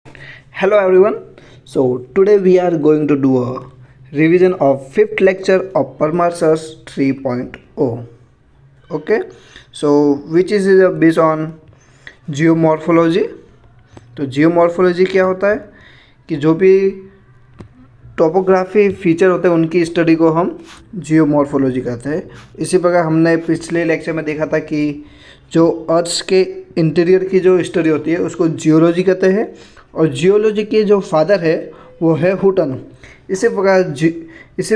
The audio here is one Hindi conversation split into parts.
Hello everyone. So today we are going to do a revision of fifth lecture of Paramersers 3.0. Okay. So which is based on geomorphology. तो जियोमॉर्फोलॉजी क्या होता है कि जो भी टोपोग्राफी फीचर होते हैं उनकी स्टडी को हम जियोमॉर्फोलॉजी कहते हैं। इसी प्रकार हमने पिछले लेक्चर में देखा था कि जो अर्थ के इंटीरियर की जो स्टडी होती है उसको जियोलॉजी कहते हैं और जियोलॉजी के जो फादर है वो है हुटन। इसी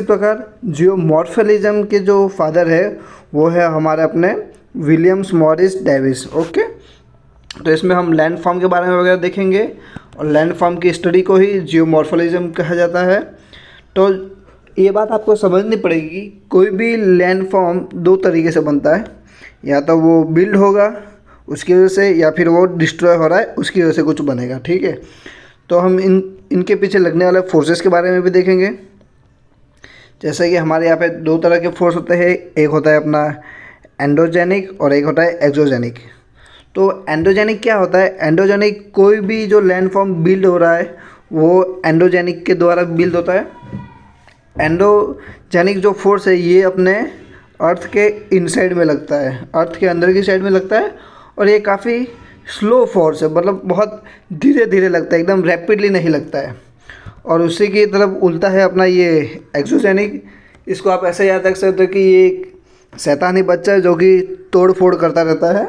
प्रकार जियोमॉर्फोलिज्म के जो फादर है वो है हमारे अपने विलियम्स मॉरिस डेविस। ओके, तो इसमें हम लैंड फॉर्म के बारे में वगैरह देखेंगे और लैंड फॉर्म की स्टडी को ही जियोमॉर्फोलिज्म कहा जाता है। तो ये बात आपको समझनी पड़ेगी, कोई भी लैंड फॉर्म दो तरीके से बनता है, या तो वो बिल्ड होगा उसकी वजह से या फिर वो डिस्ट्रॉय हो रहा है उसकी वजह से कुछ बनेगा। ठीक है, तो हम इनके पीछे लगने वाले फोर्सेस के बारे में भी देखेंगे। जैसे कि हमारे यहाँ पे दो तरह के फोर्स होते हैं, एक होता है अपना एंडोजेनिक और एक होता है एक्सोजेनिक। तो एंडोजेनिक क्या होता है? एंडोजेनिक कोई भी जो लैंड फॉर्म बिल्ड हो रहा है वो एंडोजेनिक के द्वारा बिल्ड होता है। एंडोजेनिक जो फोर्स है ये अपने अर्थ के इनसाइड में लगता है, अर्थ के अंदर की साइड में लगता है और ये काफ़ी स्लो फोर्स है, मतलब बहुत धीरे धीरे लगता है, एकदम रैपिडली नहीं लगता है। और उसी की तरफ उल्टा है अपना ये एक्सोजेनिक। इसको आप ऐसे याद रख सकते हो कि ये एक शैतानी बच्चा है जो कि तोड़ फोड़ करता रहता है।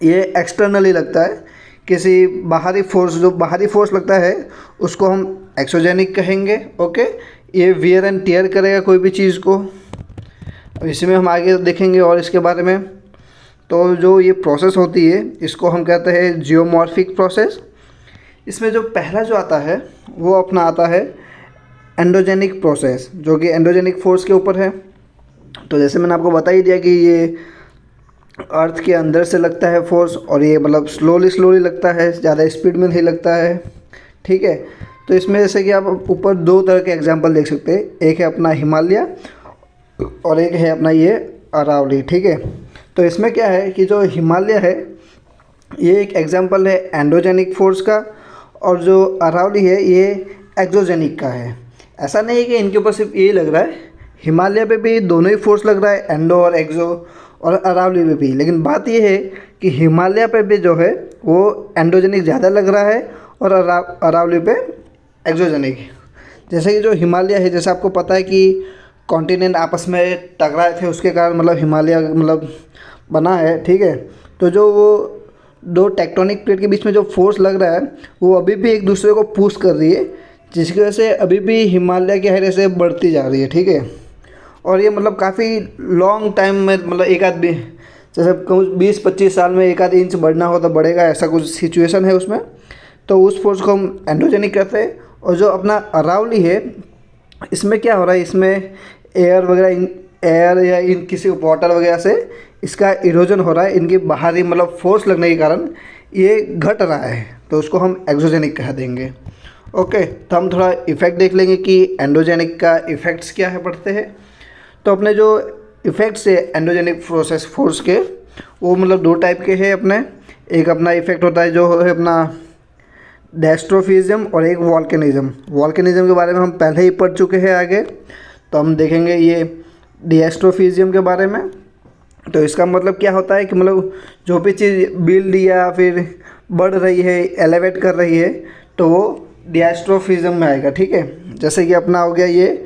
ये एक्सटर्नली लगता है, किसी बाहरी फोर्स, जो बाहरी फोर्स लगता है उसको हम एक्सोजेनिक कहेंगे। ओके, ये वियर एंड टियर करेगा कोई भी चीज़ को। अब इसमें हम आगे देखेंगे और इसके बारे में। तो जो ये प्रोसेस होती है इसको हम कहते हैं जियोमॉर्फिक प्रोसेस। इसमें जो पहला जो आता है वो अपना आता है एंडोजेनिक प्रोसेस, जो कि एंडोजेनिक फोर्स के ऊपर है। तो जैसे मैंने आपको बता ही दिया कि ये अर्थ के अंदर से लगता है फोर्स और ये मतलब स्लोली लगता है, ज़्यादा स्पीड में नहीं लगता है। ठीक है, तो इसमें जैसे कि आप ऊपर दो तरह के एग्जांपल देख सकते हैं, एक है अपना हिमालय और एक है अपना ये अरावली। ठीक है, तो इसमें क्या है कि जो हिमालय है ये एक एग्जांपल है एंडोजेनिक फोर्स का और जो अरावली है ये एक्सोजेनिक का है। ऐसा नहीं है कि इनके ऊपर सिर्फ यही लग रहा है, हिमालय पे भी दोनों ही फोर्स लग रहा है, एंडो और एक्सो, और अरावली पे भी। लेकिन बात ये है कि हिमालय पे भी जो है वो एंडोजेनिक ज़्यादा लग रहा है और अरावली पे एक्सोजेनिक। जैसे कि जो हिमालय है, जैसे आपको पता है कि कॉन्टिनेंट आपस में टकराए थे उसके कारण मतलब हिमालय मतलब बना है। ठीक है, तो जो वो दो टेक्टोनिक प्लेट के बीच में जो फोर्स लग रहा है वो अभी भी एक दूसरे को पुश कर रही है, जिसकी वजह से अभी भी हिमालय की हाइट ऐसे बढ़ती जा रही है। ठीक है, और ये मतलब काफ़ी लॉन्ग टाइम में, मतलब एक आध भी जैसे 20-25 साल में एक आध इंच बढ़ना हो तो बढ़ेगा, ऐसा कुछ सिचुएशन है उसमें। तो उस फोर्स को हम एंडोजेनिक कहते हैं। और जो अपना अरावली है इसमें क्या हो रहा है, इसमें एयर वगैरह, एयर या इन किसी वाटर वगैरह से इसका इरोजन हो रहा है, इनकी बाहरी मतलब फोर्स लगने के कारण ये घट रहा है, तो उसको हम एक्सोजेनिक कह देंगे। ओके, तो हम थोड़ा इफ़ेक्ट देख लेंगे कि एंडोजेनिक का इफ़ेक्ट्स क्या है पढ़ते हैं। तो अपने जो इफ़ेक्ट्स है एंडोजेनिक प्रोसेस फोर्स के वो मतलब दो टाइप के हैं अपने। एक अपना इफ़ेक्ट होता है जो है अपना डेस्ट्रोफिज्म और एक वॉल्केनिज्म। वॉल्केनिज्म के बारे में हम पहले ही पढ़ चुके हैं आगे, तो हम देखेंगे ये डिएस्ट्रोफिज्म के बारे में। तो इसका मतलब क्या होता है कि मतलब जो भी चीज़ बिल्ड या फिर बढ़ रही है, एलिवेट कर रही है, तो वो डिएस्ट्रोफिज्म में आएगा। ठीक है, जैसे कि अपना हो गया ये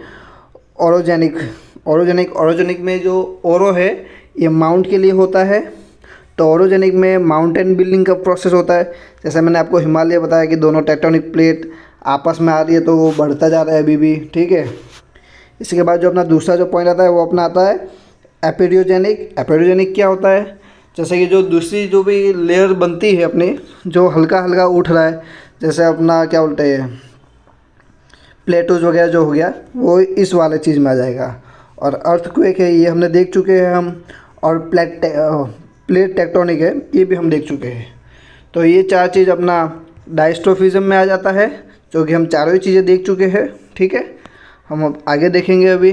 ओरोजेनिक में जो ओरो है ये माउंट के लिए होता है। तो ओरोजेनिक में माउंटेन बिल्डिंग का प्रोसेस होता है। जैसे मैंने आपको हिमालय बताया कि दोनों टेक्टोनिक प्लेट आपस में आ रही है तो वो बढ़ता जा रहा है अभी भी। ठीक है, इसके बाद जो अपना दूसरा जो पॉइंट आता है वो अपना आता है एपेरियोजेनिक। एपेरियोजेनिक क्या होता है? जैसे कि जो दूसरी जो भी लेयर बनती है अपनी, जो हल्का हल्का उठ रहा है, जैसे अपना क्या बोलते हैं प्लेटोज वगैरह जो हो गया वो इस वाले चीज़ में आ जाएगा। और अर्थक्वेक है ये हमने देख चुके हैं हम, और प्लेट टेक्टोनिक है ये भी हम देख चुके हैं। तो ये चार चीज़ अपना डायस्ट्रोफिज्म में आ जाता है, जो कि हम चारों ही चीज़ें देख चुके हैं। ठीक है, हम अब आगे देखेंगे अभी।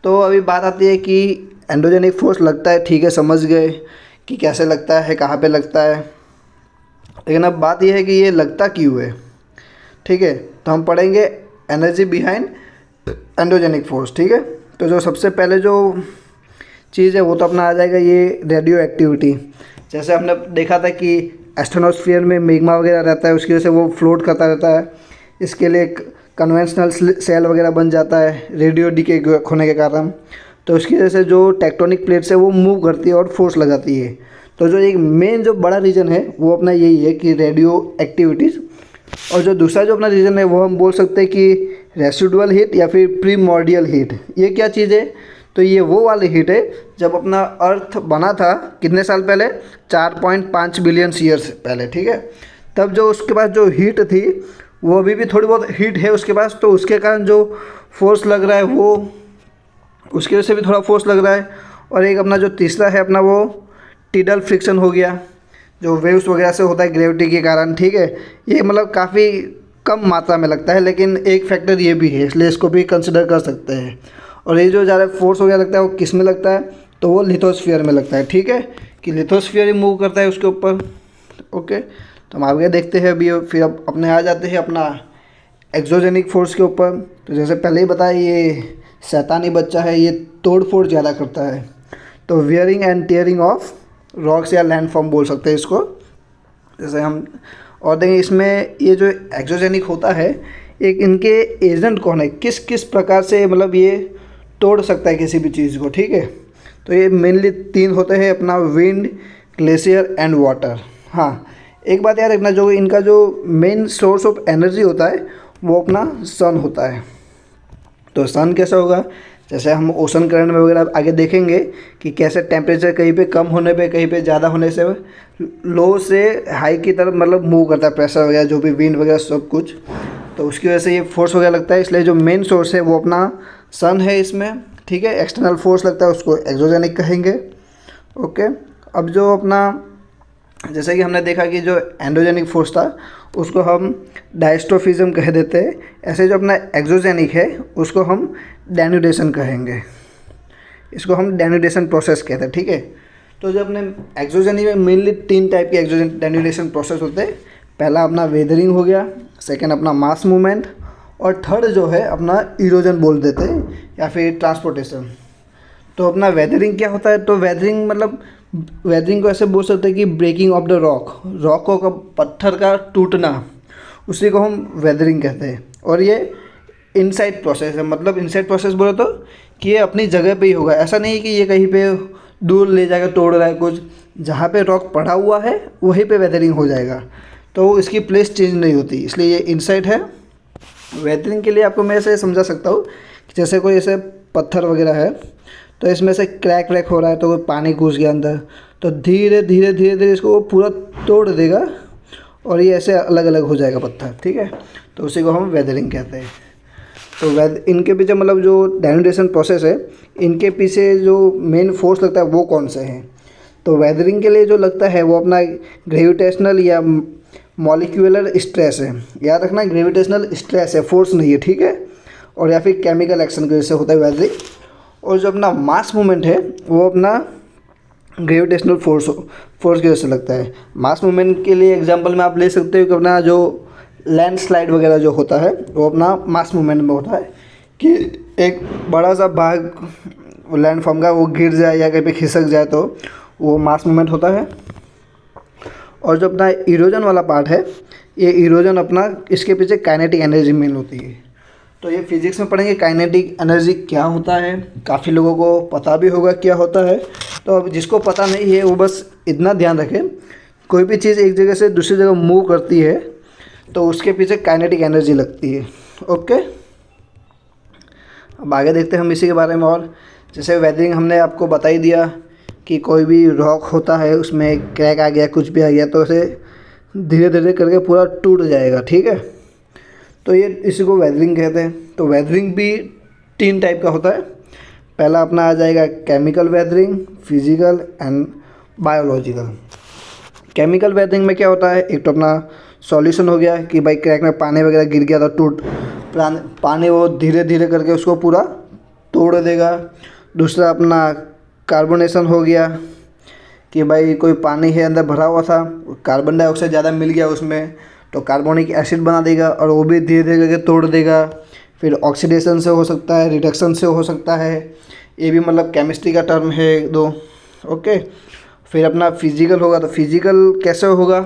तो अभी बात आती है कि एंडोजेनिक फोर्स लगता है, ठीक है समझ गए कि कैसे लगता है, कहाँ पे लगता है। लेकिन अब बात यह है कि ये लगता क्यों है, ठीक है। तो हम पढ़ेंगे एनर्जी बिहाइंड एंडोजेनिक फोर्स, ठीक है। तो जो सबसे पहले जो चीज़ है वो तो अपना आ जाएगा ये रेडियो एक्टिविटी। जैसे हमने देखा था कि एस्ट्रोनॉस्फीयर में मैग्मा वगैरह रहता है, उसकी वजह से वो फ्लोट करता रहता है। इसके लिए कन्वेंशनल सेल वगैरह बन जाता है रेडियो डीके होने के कारण। तो उसकी वजह से जो टेक्टोनिक प्लेट्स है वो मूव करती है और फोर्स लगाती है। तो जो एक मेन जो बड़ा रीज़न है वो अपना यही है कि रेडियो एक्टिविटीज़। और जो दूसरा जो अपना रीज़न है वो हम बोल सकते हैं कि रेसिडुअल हीट या फिर प्रीमॉर्डियल हीट। ये क्या चीज़ है? तो ये वो वाली हीट है जब अपना अर्थ बना था कितने साल पहले, 4.5 बिलियन ईयर्स पहले, ठीक है। तब जो उसके पास जो हीट थी वो अभी भी थोड़ी बहुत हीट है उसके पास, तो उसके कारण जो फोर्स लग रहा है वो उसकी वजह से भी थोड़ा फोर्स लग रहा है। और एक अपना जो तीसरा है अपना वो टिडल फ्रिक्शन हो गया, जो वेव्स वगैरह से होता है ग्रेविटी के कारण, ठीक है। ये मतलब काफ़ी कम मात्रा में लगता है, लेकिन एक फैक्टर ये भी है, इसलिए इसको भी कंसिडर कर सकते हैं। और ये जो ज़्यादा फोर्स वगैरह लगता है वो किस में लगता है, तो वो लिथोस्फीयर में लगता है, ठीक है, कि लिथोस्फीयर ही मूव करता है उसके ऊपर। ओके, तो हम आगे देखते हैं अभी। फिर अब अपने आ जाते हैं अपना एक्सोजेनिक फोर्स के ऊपर। तो जैसे पहले ही बताया, ये शैतानी बच्चा है, ये तोड़ फोड़ ज़्यादा करता है। तो wearing and tearing of rocks या लैंड फॉर्म बोल सकते हैं इसको। जैसे हम और देखें इसमें ये जो एक्सोजेनिक होता है, एक इनके एजेंट कौन है, किस किस प्रकार से मतलब ये तोड़ सकता है किसी भी चीज़ को, ठीक है। तो ये मेनली 3 होते हैं अपना, विंड, ग्लेशियर एंड वाटर। हाँ, एक बात याद रखना, जो इनका जो मेन सोर्स ऑफ एनर्जी होता है वो अपना सन होता है। तो सन कैसा होगा, जैसे हम ओशन करंट में वगैरह आगे देखेंगे कि कैसे टेम्परेचर कहीं पे कम होने पे कहीं पे ज़्यादा होने से लो से हाई की तरफ मतलब मूव करता है, प्रेशर वगैरह जो भी विंड वगैरह सब कुछ। तो उसकी वजह से ये फोर्स वगैरह लगता है, इसलिए जो मेन सोर्स है वो अपना सन है इसमें, ठीक है। एक्सटर्नल फोर्स लगता है उसको एक्सोजेनिक कहेंगे। ओके, अब जो अपना जैसे कि हमने देखा कि जो एंडोजेनिक फोर्स था उसको हम डायस्ट्रोफिज्म कह देते हैं, ऐसे जो अपना एक्सोजेनिक है उसको हम डेन्यूडेशन कहेंगे, इसको हम डेन्यूडेशन प्रोसेस कहते हैं, ठीक है। तो जो अपने एक्सोजेनिक में मेनली 3 टाइप के एक्सोजन डेन्यूडेशन प्रोसेस होते हैं। पहला अपना वेदरिंग हो गया, सेकेंड अपना मास मूवमेंट, और थर्ड जो है अपना इरोजन बोल देते हैं या फिर ट्रांसपोर्टेशन। तो अपना वेदरिंग क्या होता है, तो वेदरिंग मतलब वेदरिंग को ऐसे बोल सकते हैं कि ब्रेकिंग ऑफ द रॉक का पत्थर का टूटना, उसी को हम वेदरिंग कहते हैं। और ये इनसाइड प्रोसेस है, मतलब इनसाइड प्रोसेस बोले तो कि ये अपनी जगह पे ही होगा, ऐसा नहीं कि ये कहीं पे दूर ले जाकर तोड़ रहा है कुछ, जहाँ पे रॉक पड़ा हुआ है वहीं पे वेदरिंग हो जाएगा, तो इसकी प्लेस चेंज नहीं होती, इसलिए ये इनसाइड है। वेदरिंग के लिए आपको मैं ऐसे समझा सकता हूँ कि जैसे कोई ऐसे पत्थर वगैरह है, तो इसमें से क्रैक वैक हो रहा है, तो कोई पानी घुस गया अंदर, तो धीरे धीरे धीरे धीरे इसको वो पूरा तोड़ देगा और ये ऐसे अलग अलग हो जाएगा पत्थर, ठीक है। तो उसी को हम वेदरिंग कहते हैं। तो इनके पीछे मतलब जो डेन्यूडेशन प्रोसेस है, इनके पीछे जो मेन फोर्स लगता है वो कौन से हैं, तो वेदरिंग के लिए जो लगता है वो अपना ग्रेविटेशनल या मॉलिक्यूलर स्ट्रेस है। याद रखना, ग्रेविटेशनल स्ट्रेस है, फोर्स नहीं है, ठीक है। और या फिर केमिकल एक्शन की वजह से होता है वेदरिंग। और जो अपना मास मूवमेंट है वो अपना ग्रेविटेशनल फोर्स की वजह से लगता है। मास मूवमेंट के लिए एग्जांपल में आप ले सकते हो कि अपना जो लैंडस्लाइड वगैरह जो होता है वो अपना मास मूवमेंट में होता है, कि एक बड़ा सा भाग लैंडफॉर्म का वो गिर जाए या कहीं पे खिसक जाए, तो वो मास मूवमेंट होता है। और जो अपना इरोजन वाला पार्ट है, ये इरोजन अपना इसके पीछे काइनेटिक एनर्जी मेन होती है। तो ये फिजिक्स में पढ़ेंगे काइनेटिक एनर्जी क्या होता है, काफ़ी लोगों को पता भी होगा क्या होता है। तो अब जिसको पता नहीं है वो बस इतना ध्यान रखें, कोई भी चीज़ एक जगह से दूसरी जगह मूव करती है तो उसके पीछे काइनेटिक एनर्जी लगती है। ओके, अब आगे देखते हैं हम इसी के बारे में। और जैसे वेदरिंग हमने आपको बता ही दिया कि कोई भी रॉक होता है उसमें क्रैक आ गया, कुछ भी आ गया, तो उसे धीरे धीरे करके पूरा टूट जाएगा, ठीक है। तो ये इसी को वेदरिंग कहते हैं। तो वेदरिंग भी 3 टाइप का होता है। पहला अपना आ जाएगा chemical weathering, physical and biological. Chemical weathering में क्या होता है, एक तो अपना सॉल्यूशन हो गया कि भाई क्रैक में पानी वगैरह गिर गया तो पानी वो धीरे धीरे करके उसको पूरा तोड़ देगा। दूसरा अपना कार्बोनेशन हो गया कि भाई कोई पानी है अंदर भरा हुआ था, कार्बन डाइऑक्साइड ज़्यादा मिल गया उसमें, तो कार्बोनिक एसिड बना देगा और वो भी धीरे धीरे करके तोड़ देगा। फिर ऑक्सीडेशन से हो सकता है, रिडक्शन से हो सकता है, ये भी मतलब केमिस्ट्री का टर्म है एक दो। ओके, फिर अपना फिजिकल होगा, तो फिजिकल कैसे होगा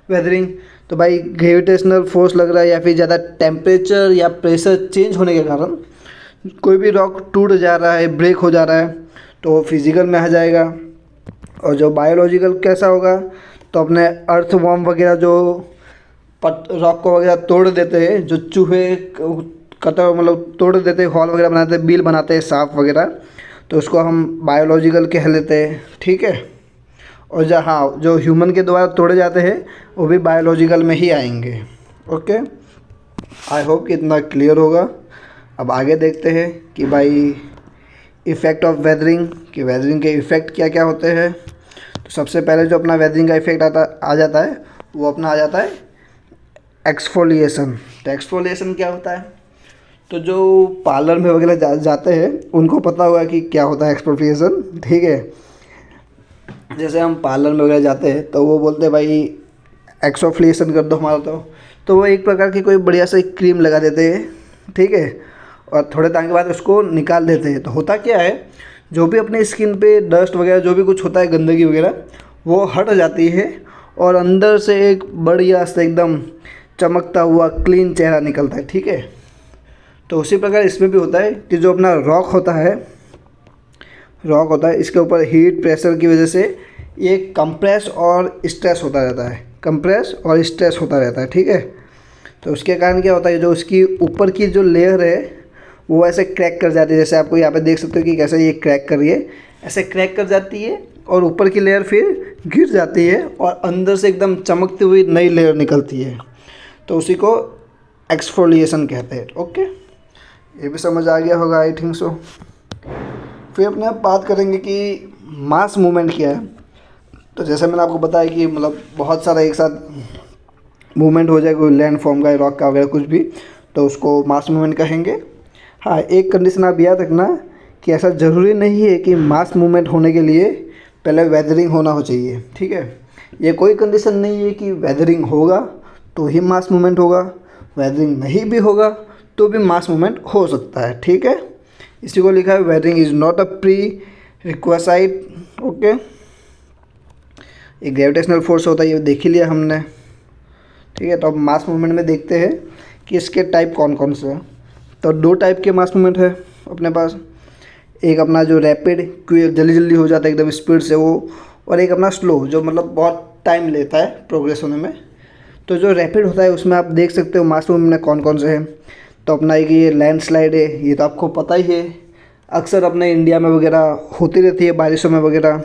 वेदरिंग, तो भाई ग्रेविटेशनल फोर्स लग रहा है या फिर ज़्यादा टेम्परेचर या प्रेशर चेंज होने के कारण कोई भी रॉक टूट जा रहा है, ब्रेक हो जा रहा है, तो वो फिजिकल में आ जाएगा। और जो बायोलॉजिकल कैसा होगा, तो अपने अर्थ वॉर्म वगैरह जो रॉक को वगैरह तोड़ देते हैं, जो चूहे कतर मतलब तोड़ देते हैं, हॉल वगैरह बनाते हैं, बिल बनाते हैं, सांप वगैरह, तो उसको हम बायोलॉजिकल कह लेते हैं। ठीक है, और जहाँ जो ह्यूमन के द्वारा तोड़े जाते हैं वो भी बायोलॉजिकल में ही आएंगे। ओके, आई होप कि इतना क्लियर होगा। अब आगे देखते हैं कि भाई इफ़ेक्ट ऑफ वेदरिंग, कि वेदरिंग के इफ़ेक्ट क्या क्या होते हैं। तो सबसे पहले जो अपना वेदरिंग का इफ़ेक्ट आ जाता है वो अपना आ जाता है एक्सफोलिएशन। तो एक्सफोलिएशन क्या होता है, तो जो पार्लर में वगैरह जाते हैं उनको पता होगा कि क्या होता है एक्सफोलिएशन। ठीक है, जैसे हम पार्लर में वगैरह जाते हैं तो वो बोलते हैं भाई एक्सफोलिएशन कर दो हमारा, तो वो एक प्रकार की कोई बढ़िया सा क्रीम लगा देते हैं। ठीक है, और थोड़े टाइम के बाद उसको निकाल देते हैं। तो होता क्या है, जो भी अपनी स्किन पे डस्ट वगैरह जो भी कुछ होता है, गंदगी वगैरह, वो हट जाती है और अंदर से एक बढ़िया से एकदम चमकता हुआ क्लीन चेहरा निकलता है। ठीक है, तो उसी प्रकार इसमें भी होता है कि जो अपना रॉक होता है, इसके ऊपर हीट प्रेशर की वजह से ये कंप्रेस और स्ट्रेस होता रहता है, कंप्रेस और स्ट्रेस होता रहता है। ठीक है, तो उसके कारण क्या होता है, जो उसकी ऊपर की जो लेयर है वो ऐसे क्रैक कर जाती है। जैसे आपको यहाँ पे देख सकते हो कि कैसे ये क्रैक कर रही है, ऐसे क्रैक कर जाती है और ऊपर की लेयर फिर गिर जाती है और अंदर से एकदम चमकती हुई नई लेयर निकलती है। तो उसी को एक्सफोलिएशन कहते हैं। ओके, ये भी समझ आ गया होगा, आई थिंक सो। फिर अपने आप बात करेंगे कि मास मूवमेंट क्या है। तो जैसे मैंने आपको बताया कि मतलब बहुत सारा एक साथ मूवमेंट हो जाए, कोई लैंड फॉर्म का, रॉक का वगैरह कुछ भी, तो उसको मास मूवमेंट कहेंगे। हाँ, एक कंडीशन आप याद रखना कि ऐसा ज़रूरी नहीं है कि मास मूवमेंट होने के लिए पहले वेदरिंग होना हो चाहिए। ठीक है, ये कोई कंडीशन नहीं है कि वेदरिंग होगा तो ही मास मूवमेंट होगा, वेदरिंग नहीं भी होगा तो भी मास मूवमेंट हो सकता है। ठीक है, इसी को लिखा है weathering is not a prerequisite. Okay, ये ग्रेविटेशनल फोर्स होता है, ये देख ही लिया हमने। ठीक है, तो अब मास मूवमेंट में देखते हैं कि इसके टाइप कौन कौन से हैं। तो दो टाइप के मास मूवमेंट है अपने पास, एक अपना जो रैपिड, जल्दी जल्दी हो जाता है एकदम स्पीड से वो, और एक अपना स्लो, जो मतलब बहुत टाइम लेता है प्रोग्रेस होने में। तो जो रैपिड होता है उसमें आप देख सकते हो मास मूवमेंट में कौन कौन से हैं। तो अपना एक ये लैंडस्लाइड है, ये तो आपको पता ही है, अक्सर अपने इंडिया में वगैरह होती रहती है बारिशों में वगैरह।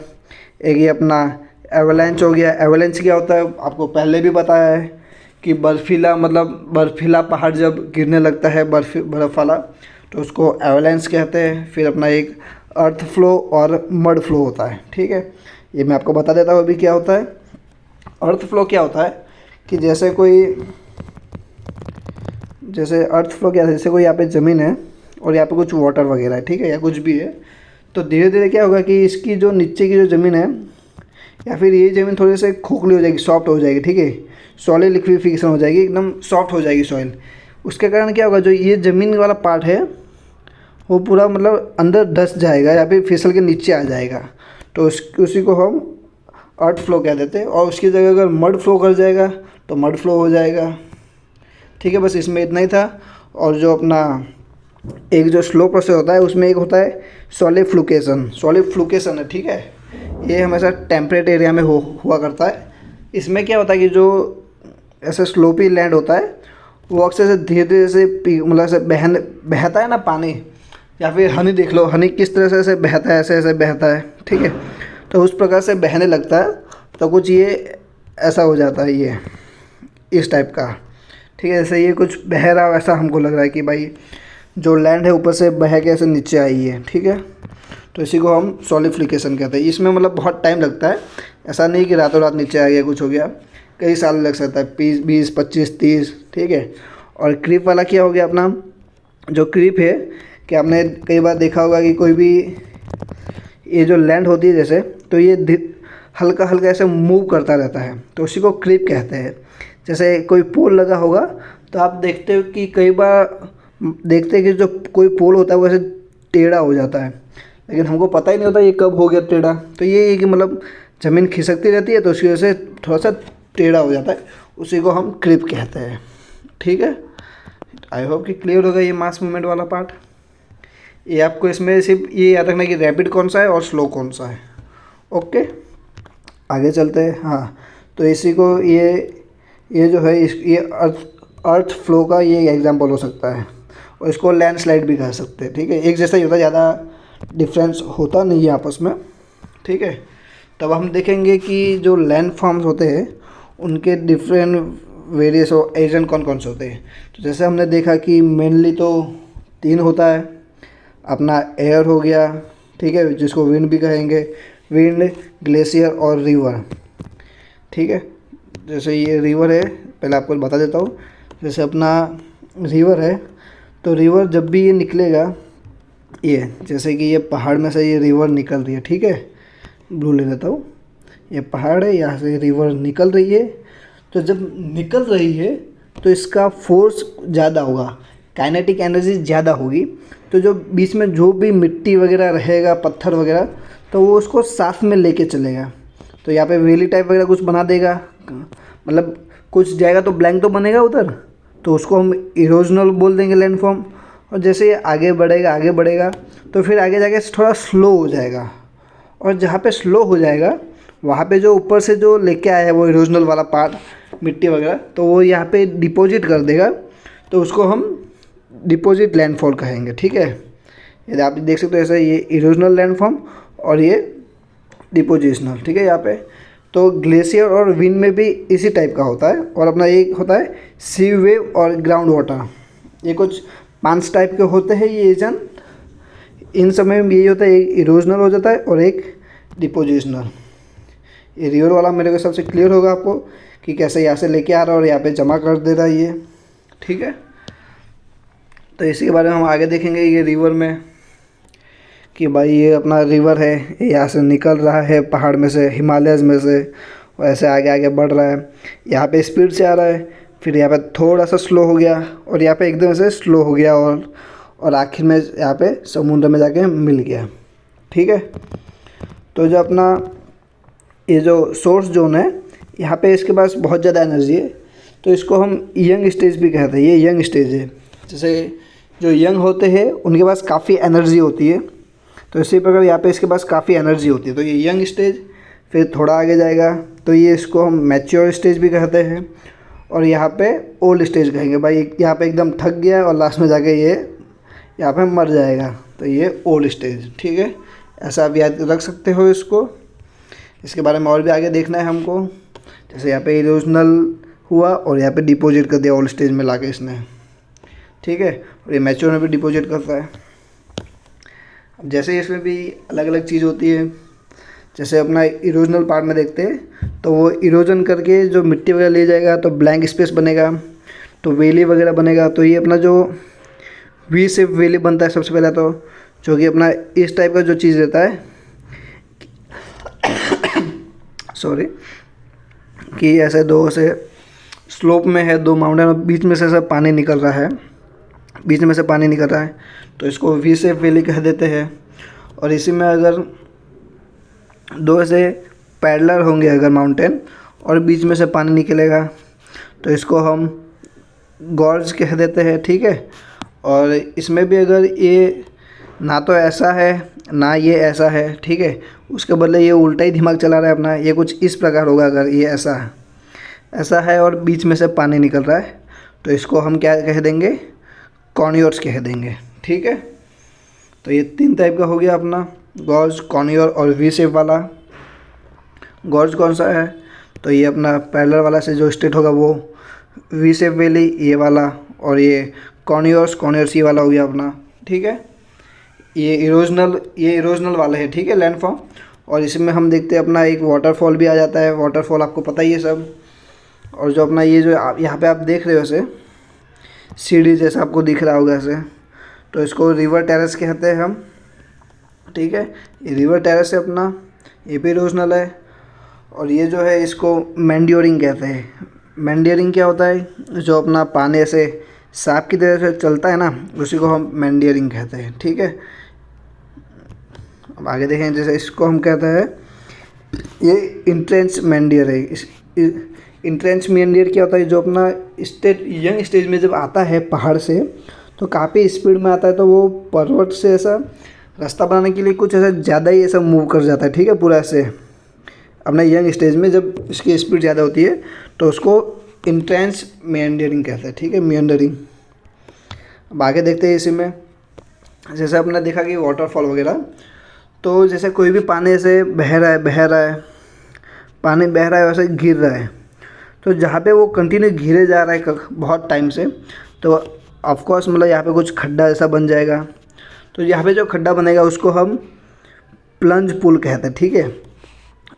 एक ये अपना एवलांच हो गया। एवलांच क्या होता है आपको पहले भी बताया है कि बर्फीला, मतलब बर्फीला पहाड़ जब गिरने लगता है, बर्फ़ वाला, तो उसको एवलांच कहते हैं। फिर अपना एक अर्थ फ्लो और मड फ्लो होता है। ठीक है, ये मैं आपको बता देता हूँ अभी क्या होता है। अर्थ फ्लो क्या होता है कि जैसे अर्थ फ्लो क्या है, जैसे कोई यहाँ पे ज़मीन है और यहाँ पे कुछ वाटर वगैरह है, ठीक है, या कुछ भी है, तो धीरे धीरे क्या होगा कि इसकी जो नीचे की जो ज़मीन है या फिर ये ज़मीन थोड़ी सी खोखली हो जाएगी, सॉफ्ट हो जाएगी। ठीक है, सॉइल लिक्विफिकेशन हो जाएगी, एकदम सॉफ्ट हो जाएगी सॉइल। उसके कारण क्या होगा, जो ये ज़मीन वाला पार्ट है वो पूरा मतलब अंदर धंस जाएगा या फिर फिसल के नीचे आ जाएगा, तो उसी को हम अर्थ फ्लो कह देते हैं। और उसकी जगह अगर मड फ्लो कर जाएगा तो मड फ्लो हो जाएगा। ठीक है, बस इसमें इतना ही था। और जो अपना एक जो स्लो प्रोसेस होता है उसमें एक होता है सॉलिडिफिकेशन है। ठीक है, ये हमेशा टेम्परेट एरिया में हुआ करता है। इसमें क्या होता है कि जो ऐसे स्लोपी लैंड होता है वो अक्सर से धीरे धीरे से मतलब ऐसे बहता है ना पानी, या फिर हनी देख लो, हनी किस तरह से ऐसे बहता है, ऐसे ऐसे बहता है। ठीक है, तो उस प्रकार से बहने लगता है, तो कुछ ये ऐसा हो जाता है, ये इस टाइप का। ठीक है, जैसे ये कुछ बह रहा वैसा हमको लग रहा है कि भाई जो लैंड है ऊपर से बह के ऐसे नीचे आई है। ठीक है, तो इसी को हम सॉलिडिफिकेशन कहते हैं। इसमें मतलब बहुत टाइम लगता है, ऐसा नहीं कि रातों रात नीचे आ गया, कुछ हो गया, कई साल लग सकता है, 20 25 30। ठीक है, और क्रीप वाला क्या हो गया अपना, जो क्रीप है कि आपने कई बार देखा होगा कि कोई भी ये जो लैंड होती है जैसे, तो ये हल्का हल्का ऐसे मूव करता रहता है, तो उसी को क्रीप कहते हैं। जैसे कोई पोल लगा होगा तो आप देखते हो कि कई बार देखते हैं कि जो कोई पोल होता है वो ऐसे टेढ़ा हो जाता है, लेकिन हमको पता ही नहीं होता ये कब हो गया टेढ़ा। तो ये है कि मतलब ज़मीन खिसकती रहती है तो उसकी वजह से थोड़ा सा टेढ़ा हो जाता है, उसी को हम क्रीप कहते हैं। ठीक है, आई होप कि क्लियर होगा ये मास मूवमेंट वाला पार्ट। ये आपको इसमें सिर्फ ये याद रखना कि रैपिड कौन सा है और स्लो कौन सा है। ओके, आगे चलते हैं। हाँ, तो इसी को ये जो है ये अर्थ फ्लो का ये एग्जांपल हो सकता है, और इसको लैंडस्लाइड भी कह सकते हैं। ठीक है, एक जैसा ही होता है, ज़्यादा डिफरेंस होता नहीं है आपस में। ठीक है, तब हम देखेंगे कि जो लैंड फॉर्म्स होते हैं उनके डिफरेंट वेरियस और एजेंट कौन कौन से होते हैं। तो जैसे हमने देखा कि मेनली तो 3 होता है, अपना एयर हो गया, ठीक है, जिसको विंड भी कहेंगे, विंड, ग्लेशियर और रिवर। ठीक है, जैसे ये रिवर है, पहले आपको बता देता हूँ। जैसे अपना रिवर है, तो रिवर जब भी ये निकलेगा, ये जैसे कि ये पहाड़ में से ये रिवर निकल रही है। ठीक है, ब्लू ले लेता हूँ, ये पहाड़ है, यहाँ से रिवर निकल रही है। तो जब निकल रही है तो इसका फोर्स ज़्यादा होगा, काइनेटिक एनर्जी ज़्यादा होगी। तो जो बीच में जो भी मिट्टी वगैरह रहेगा, पत्थर वगैरह, तो वो उसको साथ में लेके चलेगा। तो यहाँ पे वैली टाइप वगैरह कुछ बना देगा, मतलब कुछ जाएगा तो ब्लैंक तो बनेगा उधर, तो उसको हम इरोजनल बोल देंगे लैंड फॉर्म। और जैसे ये आगे बढ़ेगा तो फिर आगे जाके थोड़ा स्लो हो जाएगा, और जहाँ पे स्लो हो जाएगा वहाँ पे जो ऊपर से जो लेके आया है वो इरोजनल वाला पार्ट, मिट्टी वगैरह, तो वो यहाँ पे डिपॉजिट कर देगा, तो उसको हम डिपॉजिट लैंडफॉल कहेंगे। ठीक है, यदि आप देख सकते हो ऐसा, ये इरोजनल लैंडफॉर्म और ये डिपोजिशनल। ठीक है, यहाँ पे तो ग्लेशियर और विंड में भी इसी टाइप का होता है। और अपना एक होता है सी वेव और ग्राउंड वाटर, ये कुछ 5 टाइप के होते हैं ये एजेंट। इन समय में यही होता है, एक इरोजनल हो जाता है और एक डिपोजिशनल। ये रिवर वाला मेरे को सबसे क्लियर होगा आपको कि कैसे यहाँ से लेके आ रहा है और यहाँ पे जमा कर दे रहा है ये। ठीक है, तो इसी के बारे में हम आगे देखेंगे ये रिवर में, कि भाई ये अपना रिवर है, ये यहाँ से निकल रहा है पहाड़ में से, हिमालयज़ में से, और ऐसे आगे आगे बढ़ रहा है। यहाँ पे स्पीड से आ रहा है, फिर यहाँ पे थोड़ा सा स्लो हो गया, और यहाँ पे एकदम से स्लो हो गया, और आखिर में यहाँ पे समुद्र में जाके मिल गया। ठीक है, तो जो अपना ये जो सोर्स जोन है, यहाँ पे इसके पास बहुत ज़्यादा एनर्जी है, तो इसको हम यंग स्टेज भी कहते हैं। ये यंग स्टेज है, जैसे जो यंग होते हैं उनके पास काफ़ी एनर्जी होती है, तो इसी प्रकार यहाँ पे इसके पास काफ़ी एनर्जी होती है। तो ये यंग स्टेज, फिर थोड़ा आगे जाएगा तो ये इसको हम मैच्योर स्टेज भी कहते हैं, और यहाँ पे ओल्ड स्टेज कहेंगे। भाई यहाँ पे एकदम थक गया और लास्ट में जाके ये यहाँ पे मर जाएगा, तो ये ओल्ड स्टेज। ठीक है, ऐसा आप याद रख सकते हो इसको। इसके बारे में और भी आगे देखना है हमको। जैसे यहाँ पे इरोजनल हुआ और यहाँ पे डिपॉजिट कर दिया ओल्ड स्टेज में लाके इसने। ठीक है, और ये मैच्योर में भी डिपॉजिट करता है। अब जैसे इसमें भी अलग अलग चीज़ होती है, जैसे अपना इरोजनल पार्ट में देखते हैं, तो वो इरोजन करके जो मिट्टी वगैरह ले जाएगा तो ब्लैंक स्पेस बनेगा, तो वैली वगैरह बनेगा। तो ये अपना जो वी शेप वैली बनता है सबसे पहला, तो जो कि अपना इस टाइप का जो चीज़ रहता है सॉरी, कि ऐसे दो से स्लोप में है, 2 माउंटेन, बीच में से सब पानी निकल रहा है, बीच में से पानी निकल रहा है, तो इसको वी शेप वैली कह देते हैं। और इसी में अगर 2 ऐसे पैरेलल होंगे अगर माउंटेन और बीच में से पानी निकलेगा, तो इसको हम गॉर्ज कह देते हैं। ठीक है, और इसमें भी अगर ये ना तो ऐसा है ना ये ऐसा है, ठीक है, उसके बदले ये उल्टा ही दिमाग चला रहा है अपना, ये कुछ इस प्रकार होगा। अगर ये ऐसा है और बीच में से पानी निकल रहा है, तो इसको हम क्या कह देंगे, कॉर्नियर्स कह देंगे। ठीक है, तो ये 3 टाइप का हो गया अपना, गॉर्ज, कॉर्नियर और वी शेप वाला। गॉर्ज कौन सा है, तो ये अपना पैरेलल वाला से जो स्टेट होगा वो वी शेप वैली ये वाला, और ये कॉर्नियर्स ये वाला हो गया अपना। ठीक है, ये इरोजनल वाला है। ठीक है, लैंड फॉर्म। और इसमें हम देखते हैं अपना एक वाटरफॉल भी आ जाता है। वाटरफॉल आपको पता ही है सब। और जो अपना ये जो यहाँ पे आप देख रहे हो ऐसे सीढ़ी जैसा आपको दिख रहा होगा ऐसे, तो इसको रिवर टेरेस कहते हैं हम। ठीक है, ये रिवर टेरेस है अपना, ये भी इरोजनल है। और ये जो है इसको मैंड्योरिंग कहते हैं। मैंड्योरिंग क्या होता है? जो अपना पानी ऐसे सांप की तरह से चलता है ना, उसी को हम मैंड्योरिंग कहते हैं। ठीक है, अब आगे देखें। जैसे इसको हम कहते हैं, ये इंट्रेंस मैंडियर है। इस इंट्रेंस मैंडियर क्या होता है? जो अपना यंग स्टेज में जब आता है पहाड़ से, तो काफ़ी स्पीड में आता है, तो वो पर्वत से ऐसा रास्ता बनाने के लिए कुछ ऐसा ज़्यादा ही ऐसा मूव कर जाता है। ठीक है, पूरा ऐसे अपना यंग स्टेज में जब इसकी स्पीड ज़्यादा होती है तो उसको इंट्रेंस मेंडरिंग कहते हैं। ठीक है, मेंडरिंग। अब आगे देखते हैं इसी में। जैसे आपने देखा कि वाटरफॉल वगैरह, तो जैसे कोई भी पानी ऐसे बह रहा है, पानी बह रहा है वैसे गिर रहा है, तो जहाँ पे वो कंटिन्यू गिरे जा रहा है बहुत टाइम से, तो ऑफकोर्स मतलब यहाँ पे कुछ खड्डा ऐसा बन जाएगा। तो यहाँ पे जो खड्डा बनेगा उसको हम प्लंज पुल कहते हैं। ठीक है,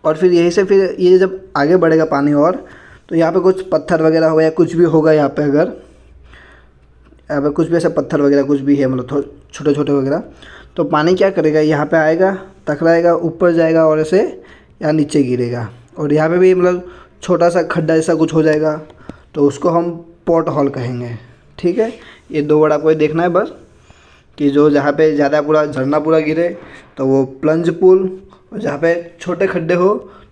और फिर यहीं से फिर ये जब आगे बढ़ेगा पानी और, तो यहाँ पे कुछ पत्थर वगैरह होगा या कुछ भी होगा यहाँ पे, अगर यहाँ पे कुछ भी ऐसा पत्थर वगैरह कुछ भी है, मतलब छोटे छोटे वगैरह, तो पानी क्या करेगा, यहाँ पे आएगा, टकराएगा, ऊपर जाएगा और ऐसे यहाँ नीचे गिरेगा। और यहाँ पे भी मतलब छोटा सा खड्डा जैसा कुछ हो जाएगा, तो उसको हम पॉट होल कहेंगे। ठीक है, ये दो वर्ड आपको देखना है बस, कि जो जहाँ पे ज़्यादा पूरा झरना पूरा गिरे तो वो प्लंज पुल, और जहाँ पे छोटे खड्डे हो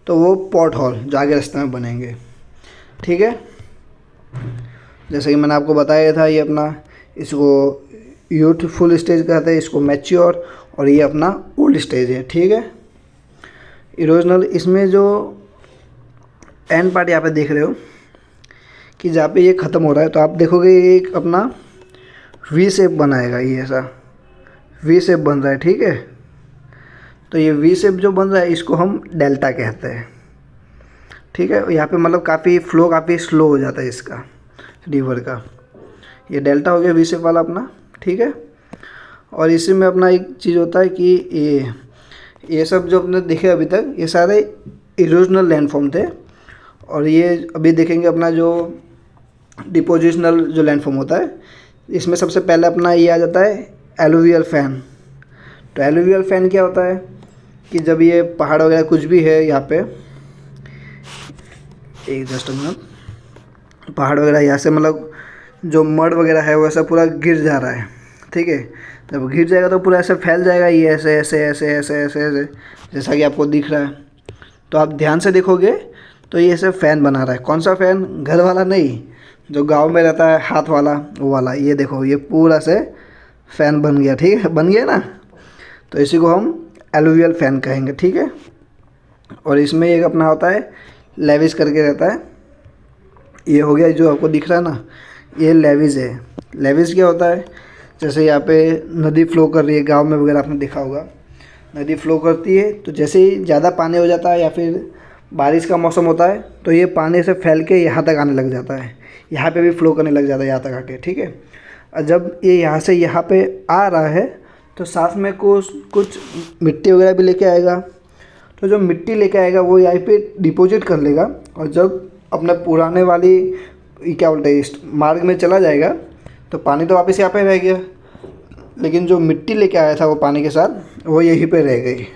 तो वो पॉट होल जो आगे रास्ते में बनेंगे। ठीक है, जैसे कि मैंने आपको बताया था, ये अपना इसको यूथफुल स्टेज कहते हैं, इसको मैच्योर, और ये अपना ओल्ड स्टेज है। ठीक है, इरोजनल। इसमें जो एंड पार्ट यहाँ पे देख रहे हो कि जहाँ पे ये ख़त्म हो रहा है, तो आप देखोगे ये एक अपना वी शेप बनाएगा, ये ऐसा वी शेप बन रहा है। ठीक है, तो ये वी शेप जो बन रहा है इसको हम डेल्टा कहते हैं। ठीक है, यहाँ पे मतलब काफ़ी फ्लो काफ़ी स्लो हो जाता है इसका, रिवर का। ये डेल्टा हो गया वी शेप वाला अपना। ठीक है, और इसी में अपना एक चीज़ होता है कि ये सब जो अपने देखे अभी तक, ये सारे इरोजनल लैंडफॉर्म थे। और ये अभी देखेंगे अपना जो डिपोजिशनल जो लैंडफॉर्म होता है, इसमें सबसे पहले अपना ये आ जाता है एलुवियल फैन। तो एलुवियल फैन क्या होता है कि जब ये पहाड़ वगैरह कुछ भी है यहाँ पे, एक जस्ट मिनट, पहाड़ वगैरह यहाँ से मतलब जो मड वगैरह है वैसा पूरा गिर जा रहा है। ठीक है, जब गिर जाएगा तो पूरा ऐसे फैल जाएगा, ये ऐसे ऐसे ऐसे ऐसे ऐसे ऐसे, जैसा कि आपको दिख रहा है। तो आप ध्यान से देखोगे तो ये ऐसे फ़ैन बना रहा है। कौन सा फ़ैन? घर वाला नहीं, जो गांव में रहता है हाथ वाला, वो वाला। ये देखो, ये पूरा से फ़ैन बन गया। ठीक है, बन गया ना, तो इसी को हम एलुवियल फ़ैन कहेंगे। ठीक है, और इसमें एक अपना होता है लेविस करके रहता है। ये हो गया जो आपको दिख रहा है ना, ये लेविस है। लेविस क्या होता है? जैसे यहाँ पे नदी फ्लो कर रही है, गांव में वगैरह आपने देखा होगा, नदी फ्लो करती है, तो जैसे ही ज़्यादा पानी हो जाता है या फिर बारिश का मौसम होता है, तो ये पानी से फैल के यहाँ तक आने लग जाता है, यहाँ पे भी फ्लो करने लग जाता है यहाँ तक आके। ठीक है, और जब ये यहाँ से यहाँ पे आ रहा है, तो साथ में कुछ मिट्टी वगैरह भी लेके आएगा। तो जो मिट्टी लेके आएगा वो यहाँ पे डिपॉजिट कर लेगा, और जब अपने पुराने वाली क्या बोलते हैं इस मार्ग में चला जाएगा, तो पानी तो वापस यहाँ पे रह गया, लेकिन जो मिट्टी लेके आया था वो पानी के साथ, वो यहीं पे रह गई।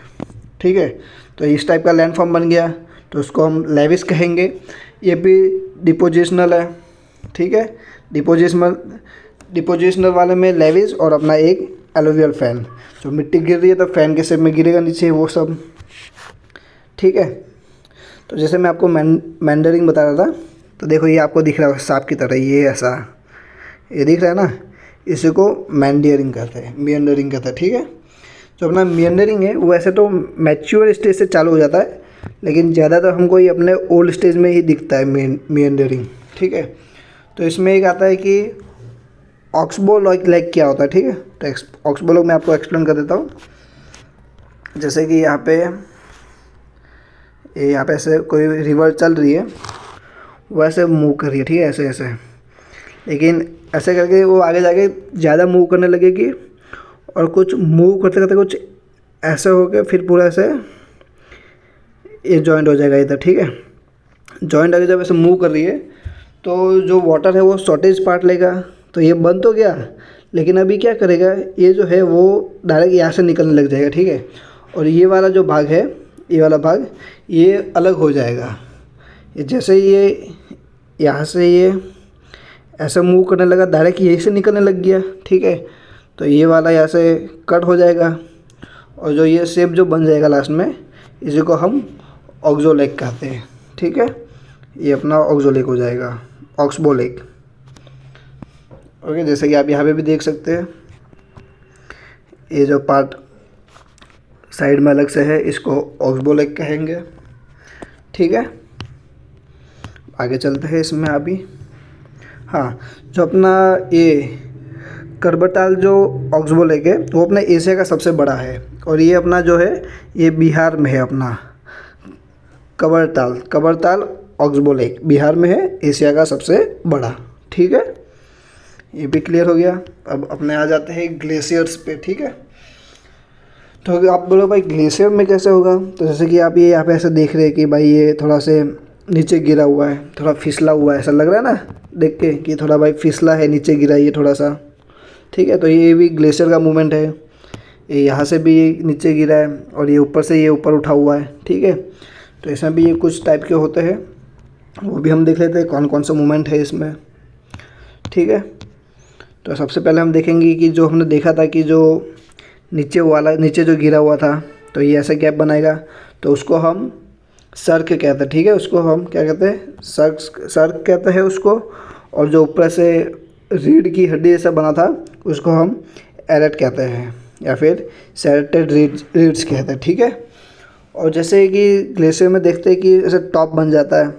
ठीक है, तो इस टाइप का लैंडफॉर्म बन गया, तो उसको हम लेविस कहेंगे। ये भी डिपोजिशनल है। ठीक है, डिपोजिशनल वाले में लेविस और अपना एक एलुवियल फैन। जो मिट्टी गिर रही है तो फैन के शेप में गिरेगा नीचे, वो सब। ठीक है, तो जैसे मैं आपको मैंडरिंग बता रहा था, तो देखो ये आपको दिख रहा है सांप की तरह, ये ऐसा ये दिख रहा है ना, इसी को मैंडरिंग कहते हैं, मियंडरिंग कहते हैं। ठीक है, जो अपना मियंडरिंग है वो ऐसे तो मैच्योर स्टेज से चालू हो जाता है, लेकिन ज़्यादातर हमको ये अपने ओल्ड स्टेज में ही दिखता है मियंडरिंग। ठीक है, तो इसमें एक आता है कि ऑक्सबो लेक क्या होता है। ठीक है, तो ऑक्सबो लेक मैं आपको एक्सप्लेन कर देता हूँ। जैसे कि यहाँ पे ऐसे कोई रिवर चल रही है, वो ऐसे मूव कर रही है। ठीक है, ऐसे ऐसे, लेकिन ऐसे करके वो आगे जाके ज़्यादा मूव करने लगेगी, और कुछ मूव करते करते कुछ ऐसे हो के फिर पूरा ऐसे ये जॉइंट हो जाएगा इधर। ठीक है, जॉइंट आगे जब ऐसे मूव कर रही है, तो जो वाटर है वो शॉर्टेज पार्ट लेगा, तो ये बंद तो गया, लेकिन अभी क्या करेगा, ये जो है वो डायरेक्ट यहाँ से निकलने लग जाएगा। ठीक है, और ये वाला जो भाग है, ये वाला भाग ये अलग हो जाएगा। ये जैसे ये यहाँ से ये ऐसे मूव करने लगा, डायरेक्ट यहीं से निकलने लग गया, ठीक है। तो ये वाला यहाँ से कट हो जाएगा और जो ये शेप जो बन जाएगा लास्ट में, इसी को हम ऑक्सोलेग कहते हैं, ठीक है। ये अपना ऑक्सोलेग हो जाएगा, ऑक्सबोलेग। ओके, जैसे कि आप यहाँ पे भी देख सकते हैं, ये जो पार्ट साइड में अलग से है इसको ऑक्सबोलेग कहेंगे, ठीक है। आगे चलते हैं इसमें अभी। हाँ, जो अपना ये करबटाल जो ऑक्सबोलेग है वो अपना एशिया का सबसे बड़ा है, और ये अपना जो है ये बिहार में है। अपना कबरताल ऑक्सबोलेग बिहार में है, एशिया का सबसे बड़ा, ठीक है। ये भी क्लियर हो गया। अब अपने आ जाते हैं ग्लेशियर्स पे, ठीक है। तो आप बोलो भाई ग्लेशियर में कैसे होगा, तो जैसे कि आप ये यहाँ पे ऐसे देख रहे हैं कि भाई ये थोड़ा से नीचे गिरा हुआ है, थोड़ा फिसला हुआ है, ऐसा लग रहा है ना देख के कि थोड़ा भाई फिसला है, नीचे गिरा है ये थोड़ा सा, ठीक है। तो ये भी ग्लेशियर का मूवमेंट है। ये यहाँ से भी ये नीचे गिरा है और ये ऊपर से ये ऊपर उठा हुआ है, ठीक है। तो इसमें भी ये कुछ टाइप के होते हैं, वो भी हम देख लेते हैं कौन कौन सा मूवमेंट है इसमें, ठीक है। तो सबसे पहले हम देखेंगे कि जो हमने देखा था कि जो नीचे जो गिरा हुआ था, तो ये ऐसा गैप बनाएगा, तो उसको हम सर्क कहते हैं, ठीक है। उसको हम क्या कहते हैं, सर्क कहते हैं उसको। और जो ऊपर से रीढ़ की हड्डी जैसा बना था उसको हम एरेट कहते हैं, या फिर सेरेटेड रीड्स कहते हैं, ठीक है। और जैसे कि ग्लेशियर में देखते हैं कि ऐसे टॉप बन जाता है,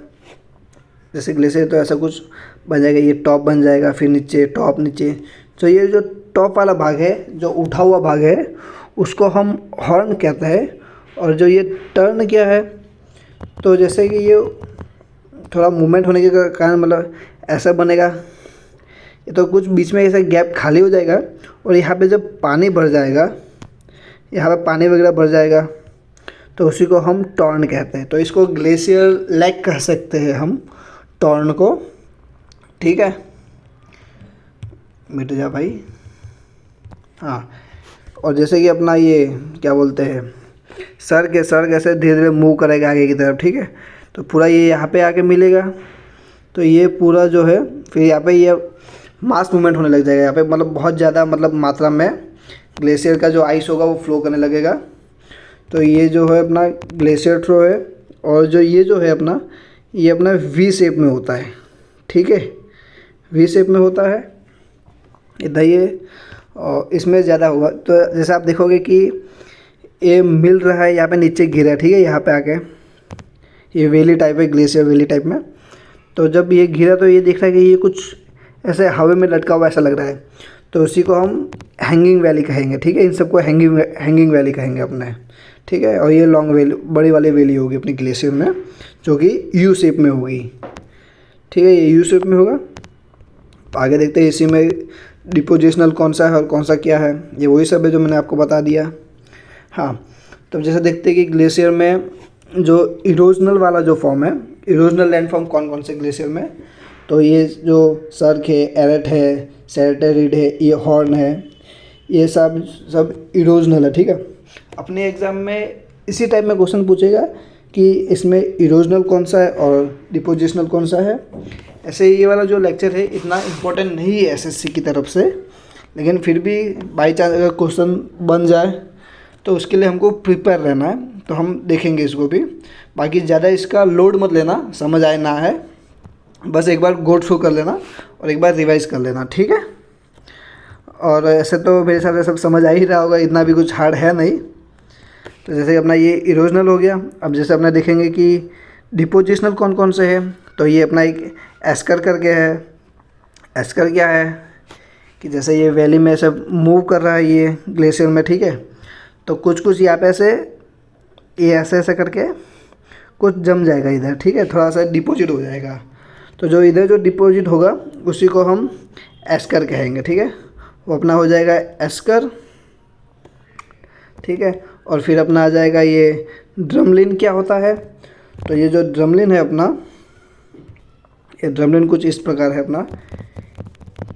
जैसे ग्लेशियर तो ऐसा कुछ बन जाएगा, ये टॉप बन जाएगा, फिर नीचे टॉप नीचे। तो ये जो टॉप वाला भाग है, जो उठा हुआ भाग है, उसको हम हॉर्न कहते हैं। और जो ये टर्न क्या है, तो जैसे कि ये थोड़ा मूवमेंट होने के कारण मतलब ऐसा बनेगा, ये तो कुछ बीच में ऐसा गैप खाली हो जाएगा, और यहाँ पे जब पानी भर जाएगा, यहाँ पे पानी वगैरह भर जाएगा, तो उसी को हम टॉर्न कहते हैं। तो इसको ग्लेशियर लेग कह सकते हैं हम, टॉर्न को, ठीक है। मिट जा भाई। हाँ, और जैसे कि अपना ये क्या बोलते हैं, सर्क ऐसे धीरे धीरे मूव करेगा आगे की तरफ, ठीक है। तो पूरा ये यहाँ पे आके मिलेगा, तो ये पूरा जो है फिर यहाँ पे ये मास मूवमेंट होने लग जाएगा यहाँ पे, मतलब बहुत ज़्यादा मतलब मात्रा में ग्लेशियर का जो आइस होगा वो फ्लो करने लगेगा। तो ये जो है अपना ग्लेशियर थ्रो है। और जो है अपना, ये अपना वी शेप में होता है, ठीक है, वी शेप में होता है इधर ये, और इसमें ज़्यादा होगा। तो जैसे आप देखोगे कि ये मिल रहा है यहाँ पे नीचे गिरा, ठीक है, यहाँ पे आके ये वैली टाइप है, ग्लेशियर वैली टाइप में। तो जब ये गिरा तो ये दिख रहा है कि ये कुछ ऐसे हवा में लटका हुआ ऐसा लग रहा है, तो उसी को हम हैंगिंग वैली कहेंगे, ठीक है। इन सबको हैंगिंग वैली कहेंगे अपने, ठीक है। और ये लॉन्ग वैली, बड़ी वाली वैली होगी अपनी ग्लेशियर में, जो कि यू शेप में होगी, ठीक है, ये यू शेप में होगा। आगे देखते हैं इसी में डिपोजिशनल कौन सा है और कौन सा क्या है, ये वही सब है जो मैंने आपको बता दिया। हाँ, तो जैसे देखते हैं कि ग्लेशियर में जो इरोजनल वाला जो फॉर्म है, इरोजनल लैंड फॉर्म कौन कौन से ग्लेशियर में, तो ये जो सर्क है, एरेट है, सेरेटेरिड है, ये हॉर्न है, ये सब इरोजनल है, ठीक है। अपने एग्ज़ाम में इसी टाइप में क्वेश्चन पूछेगा कि इसमें इरोजनल कौन सा है और डिपोजिशनल कौन सा है। ऐसे ये वाला जो लेक्चर है इतना इम्पोर्टेंट नहीं है एसएससी की तरफ से, लेकिन फिर भी बाई चांस अगर क्वेश्चन बन जाए तो उसके लिए हमको प्रिपेयर रहना है, तो हम देखेंगे इसको भी। बाकी ज़्यादा इसका लोड मत लेना, समझ आए ना है, बस एक बार गो थ्रू कर लेना और एक बार रिवाइज़ कर लेना, ठीक है। और ऐसे तो मेरे हिसाब से सब समझ आ ही रहा होगा, इतना भी कुछ हार्ड है नहीं। तो जैसे अपना ये इरोजनल हो गया। अब जैसे अपना देखेंगे कि डिपोजिशनल कौन कौन से है, तो ये अपना एक एस्कर करके है। एस्कर क्या है कि जैसे ये वैली में ऐसे मूव कर रहा है ये ग्लेशियर में, ठीक है, तो कुछ यहाँ पे ऐसे ये ऐसे करके कुछ जम जाएगा इधर, ठीक है, थोड़ा सा डिपॉजिट हो जाएगा। तो जो इधर जो डिपॉजिट होगा उसी को हम एस्कर कहेंगे, ठीक है, वो अपना हो जाएगा एस्कर, ठीक है। और फिर अपना आ जाएगा ये ड्रमलिन। क्या होता है, तो ये जो ड्रमलिन है अपना, ये ड्रमलिन कुछ इस प्रकार है अपना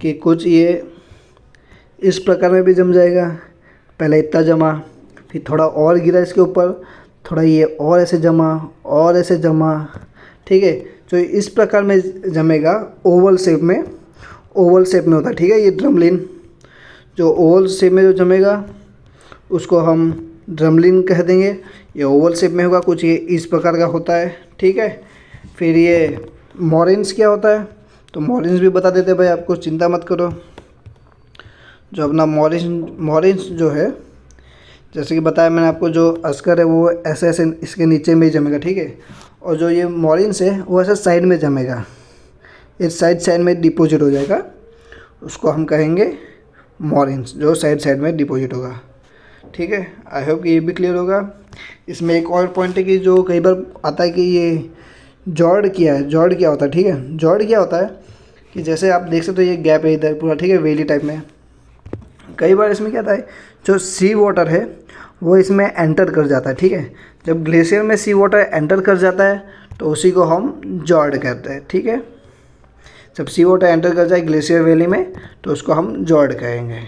कि कुछ ये इस प्रकार में भी जम जाएगा, पहले इतना जमा, फिर थोड़ा और गिरा इसके ऊपर, थोड़ा ये और ऐसे जमा और ऐसे जमा, ठीक है। जो इस प्रकार में जमेगा ओवल शेप में, ओवल शेप में होता है, ठीक है। ये ड्रमलिन जो ओवल शेप में जो जमेगा उसको हम ड्रमलिन कह देंगे। ये ओवल शेप में होगा कुछ, ये इस प्रकार का होता है, ठीक है। फिर ये मॉरिन्स क्या होता है, तो मॉरिन्स भी बता देते भाई आपको, चिंता मत करो। जो अपना मॉरिन्स जो है, जैसे कि बताया मैंने आपको, जो अस्कर है वो ऐसे ऐसे इसके नीचे में ही जमेगा, ठीक है। और जो ये मॉरिन्स है वो ऐसे साइड में जमेगा, इस साइड में डिपॉजिट हो जाएगा, उसको हम कहेंगे मॉरिन्स, जो साइड में डिपॉजिट होगा, ठीक है। आई होप कि ये भी क्लियर होगा। इसमें एक और पॉइंट है कि जो कई बार आता है कि ये जॉर्ड क्या है, जॉर्ड क्या होता है, ठीक है। जॉर्ड क्या होता है कि जैसे आप देख सकते हो ये गैप है इधर पूरा, ठीक है, वैली टाइप में। कई बार इसमें क्या होता है, जो सी वाटर है वो इसमें एंटर कर जाता है, ठीक है। जब ग्लेशियर में सी वाटर एंटर कर जाता है तो उसी को हम जॉर्ड कहते हैं, ठीक है। जब सी वाटर एंटर कर जाए ग्लेशियर वैली में तो उसको हम जॉर्ड कहेंगे,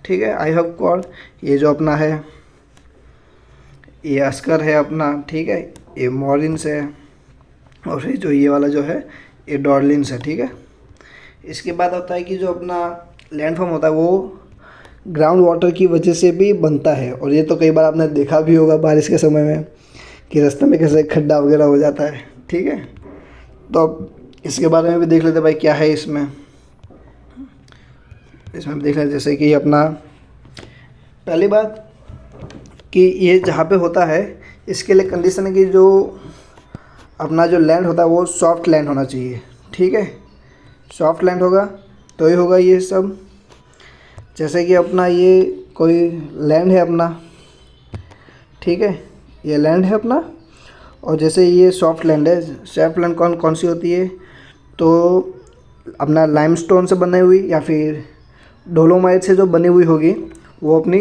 ठीक है। आई होप कॉल ये जो अपना है ये अस्कर है अपना, ठीक है, ये मॉरिन्स है, और फिर जो ये वाला जो है ये डॉर्लिन्स है, ठीक है। इसके बाद होता है कि जो अपना लैंडफॉर्म होता है वो ग्राउंड वाटर की वजह से भी बनता है, और ये तो कई बार आपने देखा भी होगा बारिश के समय में कि रास्ते में कैसे खड्डा वगैरह हो जाता है, ठीक है। तो अब इसके बारे में भी देख लेते भाई क्या है इसमें हम देख लें। जैसे कि अपना पहली बात कि ये जहाँ पे होता है इसके लिए कंडीशन है कि जो अपना जो लैंड होता है वो सॉफ्ट लैंड होना चाहिए, ठीक है। सॉफ्ट लैंड होगा तो ही होगा ये सब। जैसे कि अपना ये कोई लैंड है अपना, ठीक है, ये लैंड है अपना, और जैसे ये सॉफ्ट लैंड है। सॉफ्ट लैंड कौन सी होती है, तो अपना लाइमस्टोन से बनी हुई या फिर डोलोमाइट से जो बनी हुई होगी वो अपनी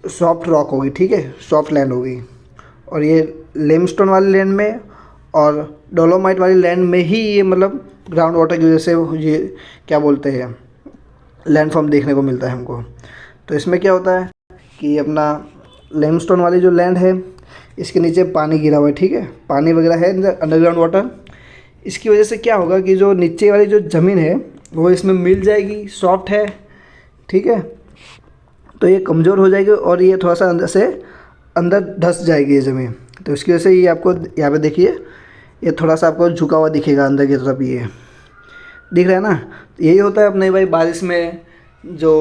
सॉफ्ट रॉक होगी, ठीक है, सॉफ्ट लैंड होगी। और ये लाइमस्टोन वाली लैंड में और डोलोमाइट वाली लैंड में ही ये मतलब ग्राउंड वाटर की वजह से ये क्या बोलते हैं लैंडफॉर्म देखने को मिलता है हमको। तो इसमें क्या होता है कि अपना लाइमस्टोन वाली जो लैंड है इसके नीचे पानी गिरा हुआ है, ठीक है, पानी वगैरह है अंडरग्राउंड वाटर। इसकी वजह से क्या होगा कि जो नीचे वाली जो ज़मीन है वो इसमें मिल जाएगी, सॉफ्ट है, ठीक है। तो ये कमज़ोर हो जाएगी और ये थोड़ा सा अंदर से अंदर धंस जाएगी ये ज़मीन। तो इसकी वजह से ये आपको यहाँ पे देखिए ये थोड़ा सा आपको झुका हुआ दिखेगा अंदर की तरफ, ये दिख रहा है ना। यही होता है अपने भाई बारिश में जो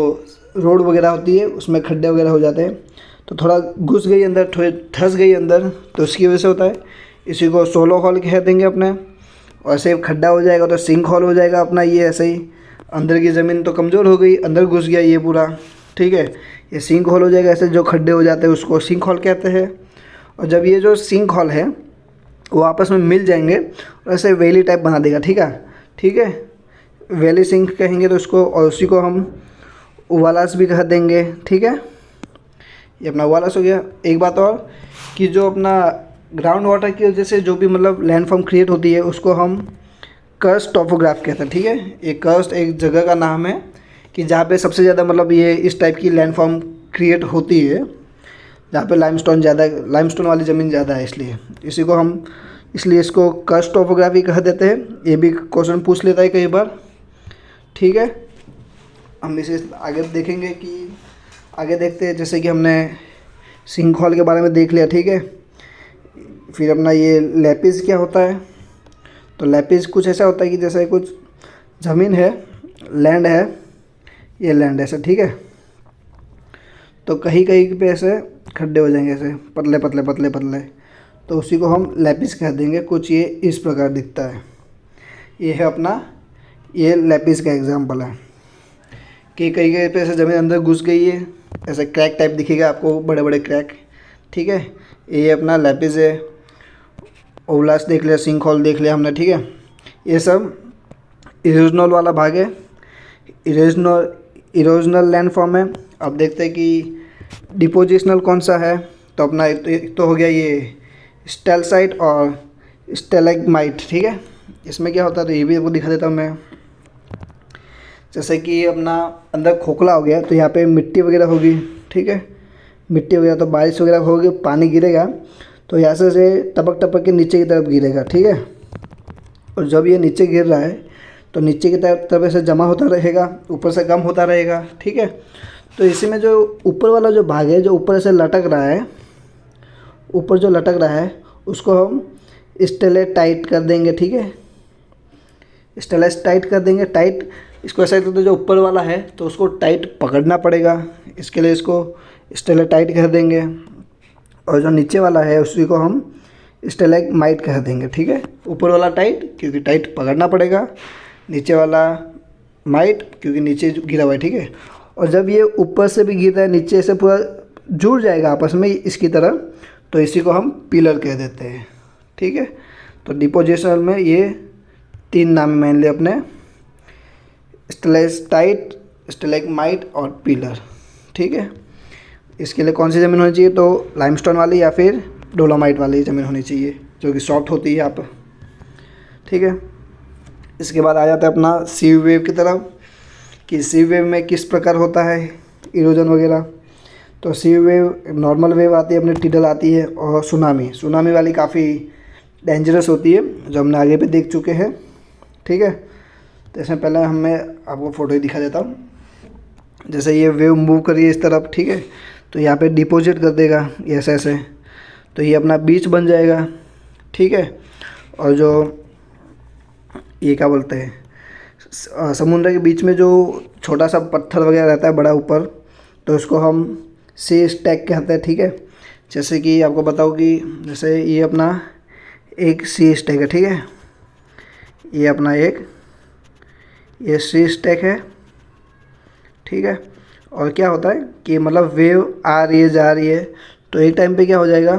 रोड वगैरह होती है उसमें खड्डे वगैरह हो जाते हैं, तो थोड़ा घुस गई अंदर, थोड़ी धंस गई अंदर, तो उसकी वजह से होता है। इसी को सोलो हॉल कह देंगे अपने। और ऐसे खड्डा हो जाएगा तो सिंक हॉल हो जाएगा अपना। ये ऐसे ही अंदर की ज़मीन तो कमज़ोर हो गई, अंदर घुस गया ये पूरा, ठीक है, ये सिंक हॉल हो जाएगा। ऐसे जो खड्डे हो जाते हैं उसको सिंक हॉल कहते हैं। और जब ये जो सिंक हॉल है वो आपस में मिल जाएंगे और ऐसे वैली टाइप बना देगा, ठीक है, ठीक है, वैली सिंक कहेंगे तो उसको, और उसी को हम उवालास भी कह देंगे, ठीक है। ये अपना उवालास हो गया। एक बात और कि जो अपना ग्राउंड वाटर की वजह से जो भी मतलब लैंडफॉर्म क्रिएट होती है उसको हम कर्स्ट टॉपोग्राफ कहते हैं, ठीक है। एक कर्स्ट एक जगह का नाम है कि जहाँ पे सबसे ज़्यादा मतलब ये इस टाइप की लैंडफॉर्म क्रिएट होती है, जहाँ पे लाइमस्टोन वाली ज़मीन ज़्यादा है, इसलिए इसी को हम इसलिए इसको कर्स्ट टॉपोग्राफी कह देते हैं। ये भी क्वेश्चन पूछ लेता है कई बार, ठीक है। हम इसे आगे देखेंगे कि आगे देखते हैं। जैसे कि हमने सिंक हॉल के बारे में देख लिया, ठीक है। फिर अपना ये लैपिस क्या होता है, तो लैपिस कुछ ऐसा होता है कि जैसे कुछ ज़मीन है, लैंड है, ये लैंड ऐसा, ठीक है, तो कहीं कहीं पे ऐसे खड्डे हो जाएंगे ऐसे पतले पतले पतले पतले, तो उसी को हम लैपिस कह देंगे। कुछ ये इस प्रकार दिखता है। ये है अपना ये लैपिस का एग्जांपल है कि कहीं कहीं पे ऐसे ज़मीन अंदर घुस गई है, ऐसे क्रैक टाइप दिखेगा आपको, बड़े बड़े क्रैक, ठीक है। ये अपना लैपिस है। ओवलास देख लिया, सिंक हॉल देख लिया हमने, ठीक है। ये सब इरोजनल वाला भाग है, इरोजनल लैंडफॉर्म है। अब देखते हैं कि डिपोजिशनल कौन सा है, तो अपना एक तो हो गया ये स्टेलसाइट और स्टेलेग्माइट, ठीक है। इसमें क्या होता है तो ये भी आपको दिखा देता हूँ मैं। जैसे कि अपना अंदर खोखला हो गया तो यहाँ पे मिट्टी वगैरह होगी, ठीक है, मिट्टी वगैरह, तो बारिश वगैरह होगी, पानी गिरेगा तो यहाँ से टपक टपक के नीचे की तरफ गिरेगा, ठीक है। और जब ये नीचे गिर रहा है तो नीचे की तरफ ऐसे जमा होता रहेगा, ऊपर से कम होता रहेगा, ठीक है। तो इसी में जो ऊपर वाला जो भाग है, जो ऊपर से लटक रहा है, ऊपर जो लटक रहा है उसको हम स्टेलेक्टाइट कर देंगे, ठीक है। स्टेलेक्टाइट कर देंगे, टाइट। इसको ऐसा करते जो ऊपर वाला है तो उसको टाइट पकड़ना पड़ेगा, इसके लिए इसको स्टेलेक्टाइट कर देंगे। और जो नीचे वाला है उसी को हम स्टेलेग्माइट कह देंगे, ठीक है। ऊपर वाला टाइट क्योंकि टाइट पकड़ना पड़ेगा, नीचे वाला माइट क्योंकि नीचे गिरा हुआ है, ठीक है। और जब ये ऊपर से भी गिर रहा है, नीचे से पूरा जुड़ जाएगा आपस में इसकी तरह, तो इसी को हम पिलर कह देते हैं, ठीक है। तो डिपोजिशन में ये 3 नाम मेनली अपने, स्टेलेक्टाइट, स्टेलेग्माइट और पिलर, ठीक है। इसके लिए कौन सी ज़मीन होनी चाहिए, तो लाइमस्टोन वाली या फिर डोलोमाइट वाली ज़मीन होनी चाहिए जो कि सॉफ्ट होती है यहाँ पर, ठीक है। इसके बाद आ जाता है अपना सी वेव की तरफ, कि सी वेव में किस प्रकार होता है इरोजन वगैरह। तो सी वेव नॉर्मल वेव आती है, अपने टिडल आती है, और सुनामी वाली काफ़ी डेंजरस होती है, जो हमने आगे पे देख चुके हैं, ठीक है। तो इसमें पहले मैं आपको फ़ोटो ही दिखा देता हूँ। जैसे ये वेव मूव करिए इस तरफ, ठीक है, तो यहाँ पे डिपॉजिट कर देगा ऐसे ऐसे, तो ये अपना बीच बन जाएगा, ठीक है। और जो ये क्या बोलते हैं, समुद्र के बीच में जो छोटा सा पत्थर वगैरह रहता है बड़ा ऊपर, तो उसको हम सी स्टैक कहते हैं, ठीक है। जैसे कि आपको बताओ कि जैसे ये अपना एक सी स्टैक है, ठीक है, ये अपना एक ये सी स्टैक है, ठीक है। और क्या होता है कि मतलब वेव आ रही है जा रही है, तो एक टाइम पे क्या हो जाएगा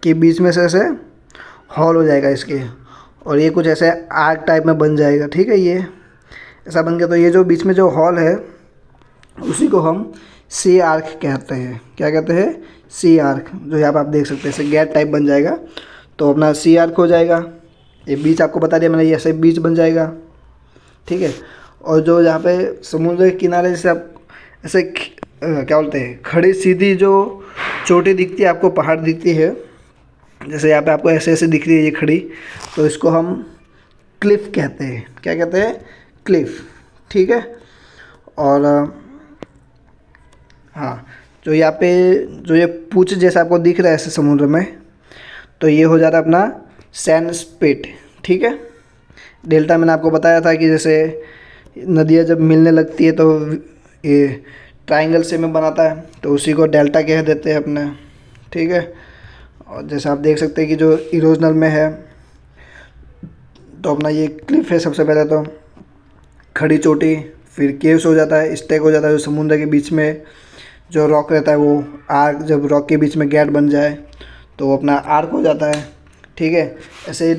कि बीच में से ऐसे हॉल हो जाएगा इसके, और ये कुछ ऐसे आर्क टाइप में बन जाएगा, ठीक है। ये ऐसा बन गया, तो ये जो बीच में जो हॉल है उसी को हम सी आर्क कहते हैं। क्या कहते हैं, सी आर्क। जो यहाँ पर आप देख सकते हैं ऐसे गैप टाइप बन जाएगा, तो अपना सी आर्क हो जाएगा। ये बीच आपको बता दिया मैंने, ये ऐसे बीच बन जाएगा, ठीक है। और जो यहाँ पे समुद्र के किनारे जैसे आप ऐसे क्या बोलते हैं, खड़ी सीधी जो चोटी दिखती है आपको, पहाड़ दिखती है, जैसे यहाँ पे आपको ऐसे ऐसे दिख रही है ये खड़ी, तो इसको हम क्लिफ कहते हैं। क्या कहते हैं, क्लिफ, ठीक है। और हाँ, जो यहाँ पे जो ये पूछ जैसा आपको दिख रहा है ऐसे समुद्र में, तो ये हो जाता है अपना सैंड स्पिट, ठीक है। डेल्टा मैंने आपको बताया था कि जैसे नदियाँ जब मिलने लगती है तो ये ट्रायंगल से में बनाता है, तो उसी को डेल्टा कह देते हैं अपने, ठीक है। और जैसे आप देख सकते हैं कि जो इरोजनल में है, तो अपना ये क्लिफ है सबसे पहले, तो खड़ी चोटी, फिर केव्स हो जाता है, स्टेक हो जाता है, जो समुद्र के बीच में जो रॉक रहता है वो आर्क, जब रॉक के बीच में गैप बन जाए तो वो अपना आर्क हो जाता है, ठीक है। ऐसे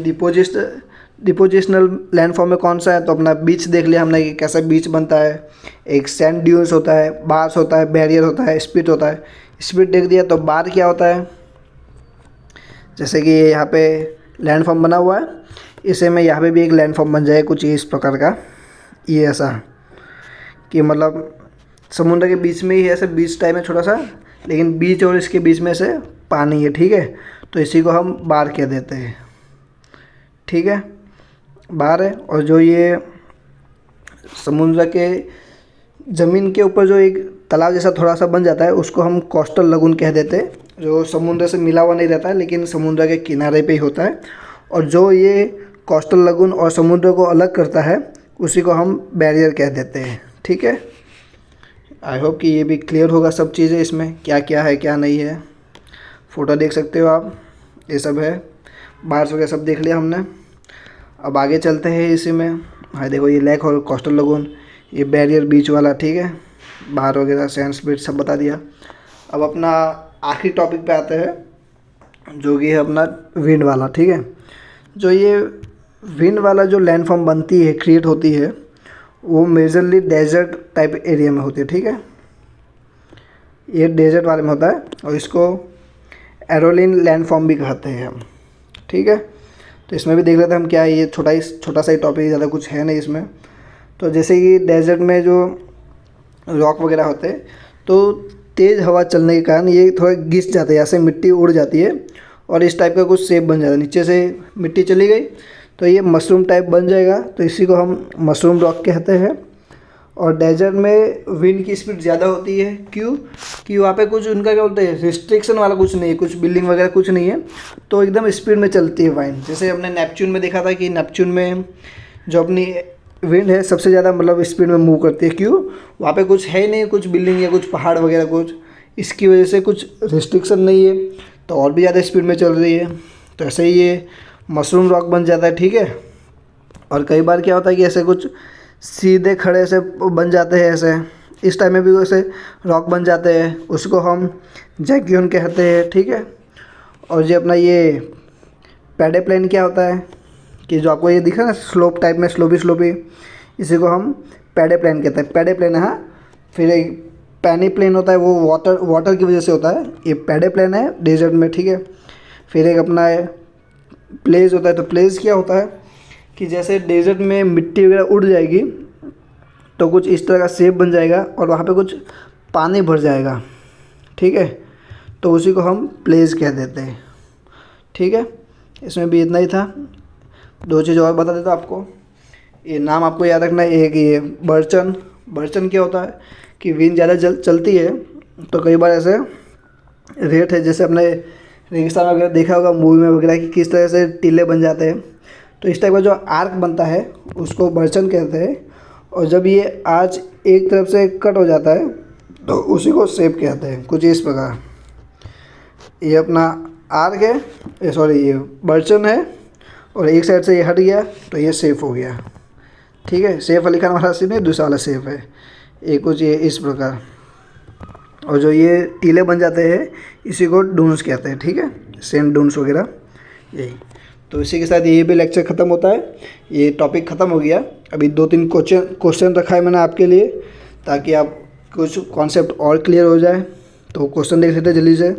डिपोजिशनल लैंडफॉर्म में कौन सा है, तो अपना बीच देख लिया हमने कि कैसा बीच बनता है। एक सैंड ड्यून्स होता है, बार्स होता है, बैरियर होता है, स्पिट होता है। स्पिट देख दिया, तो बार क्या होता है, जैसे कि यहाँ पे लैंडफॉर्म बना हुआ है, इसे में यहाँ पे भी एक लैंडफॉर्म बन जाए कुछ इस प्रकार का, ये ऐसा कि मतलब समुद्र के बीच में ही ऐसे बीच टाइप में छोटा सा, लेकिन बीच और इसके बीच में से पानी है, ठीक है। तो इसी को हम बार कह देते हैं, ठीक है, बार है। और जो ये समुद्र के ज़मीन के ऊपर जो एक तालाब जैसा थोड़ा सा बन जाता है, उसको हम कोस्टल लगून कह देते हैं, जो समुद्र से मिला हुआ नहीं रहता है लेकिन समुद्र के किनारे पे ही होता है। और जो ये कोस्टल लगून और समुद्र को अलग करता है उसी को हम बैरियर कह देते हैं, ठीक है। आई होप कि ये भी क्लियर होगा सब चीज़ें, इसमें क्या क्या है क्या नहीं है। फ़ोटो देख सकते हो आप, ये सब है, बार्स वगैरह सब देख लिया हमने। अब आगे चलते हैं इसी में। हाँ देखो, ये लेक और कोस्टल लगून, ये बैरियर बीच वाला, ठीक है, बाहर वगैरह सैंड स्पिट सब बता दिया। अब अपना आखिरी टॉपिक पे आते हैं जो कि है अपना विंड वाला, ठीक है। जो ये विंड वाला जो लैंडफॉर्म बनती है, क्रिएट होती है, वो मेजरली डेजर्ट टाइप एरिया में होती है, ठीक है। ये डेजर्ट वाले में होता है और इसको एरोलिन लैंडफॉर्म भी कहते हैं हम, ठीक है। तो इसमें भी देख लेते हैं हम क्या है, ये छोटा सा ही टॉपिक, ज़्यादा कुछ है नहीं इसमें। तो जैसे कि डेजर्ट में जो रॉक वगैरह होते हैं, तो तेज़ हवा चलने के कारण ये थोड़ा घिस जाता है, ऐसे मिट्टी उड़ जाती है और इस टाइप का कुछ शेप बन जाता है। नीचे से मिट्टी चली गई तो ये मशरूम टाइप बन जाएगा, तो इसी को हम मशरूम रॉक कहते हैं। और डेजर्ट में विंड की स्पीड ज़्यादा होती है, क्यों कि वहाँ पे कुछ उनका क्या बोलते हैं रिस्ट्रिक्शन वाला कुछ नहीं है, कुछ बिल्डिंग वगैरह कुछ नहीं है, तो एकदम स्पीड में चलती है वाइन। जैसे हमने नेपच्यून में देखा था कि नेपच्यून में जो अपनी विंड है सबसे ज़्यादा मतलब स्पीड में मूव करती है, क्यों वहाँ पे कुछ है नहीं, कुछ बिल्डिंग या कुछ पहाड़ वगैरह कुछ, इसकी वजह से कुछ रिस्ट्रिक्शन नहीं है, तो और भी ज़्यादा स्पीड में चल रही है। तो ऐसे ही ये मशरूम रॉक बन जाता है, ठीक है। और कई बार क्या होता है कि ऐसे कुछ सीधे खड़े से बन जाते हैं, ऐसे इस टाइम में भी वैसे रॉक बन जाते हैं, उसको हम जैक्यून कहते हैं, ठीक है। और जो अपना ये पैडे प्लेन क्या होता है कि जो आपको ये दिखा ना स्लोप टाइप में, स्लोपी, इसी को हम पैडे प्लेन कहते हैं, पैडे प्लेन है। हाँ, फिर एक पैनी प्लेन होता है, वो वाटर की वजह से होता है, ये पैडे प्लेन है डेजर्ट में, ठीक है। फिर एक अपना प्लेज होता है, तो प्लेज क्या होता है कि जैसे डेजर्ट में मिट्टी वगैरह उड़ जाएगी तो कुछ इस तरह का शेप बन जाएगा और वहाँ पे कुछ पानी भर जाएगा, ठीक है, तो उसी को हम प्लेज कह देते हैं, ठीक है। इसमें भी इतना ही था। दो चीज़ और बता देता आपको, ये नाम आपको याद रखना है। एक ये बर्चन क्या होता है कि विंड ज़्यादा चलती है तो कई बार ऐसे रेट है, जैसे अपने रेगिस्तान वगैरह देखा होगा मूवी में वगैरह कि किस तरह से टीले बन जाते हैं, तो इस टाइप का जो आर्क बनता है उसको बर्चन कहते हैं। और जब ये आर्च एक तरफ से कट हो जाता है तो उसी को शेप कहते हैं, कुछ इस प्रकार। ये अपना आर्क है, ये बर्चन है, और एक साइड से ये हट गया तो ये शेप हो गया, ठीक है। सैफ अली खान वाला सीन है, दूसरा वाला शेप है, ये कुछ ये इस प्रकार। और जो ये टीले बन जाते हैं इसी को डून्स कहते हैं, ठीक है, सेंड डून्स वगैरह यही। तो इसी के साथ ये भी लेक्चर ख़त्म होता है, ये टॉपिक ख़त्म हो गया। अभी 2-3 क्वेश्चन रखा है मैंने आपके लिए ताकि आप कुछ कॉन्सेप्ट और क्लियर हो जाए। तो क्वेश्चन देख लेते हैं जल्दी से।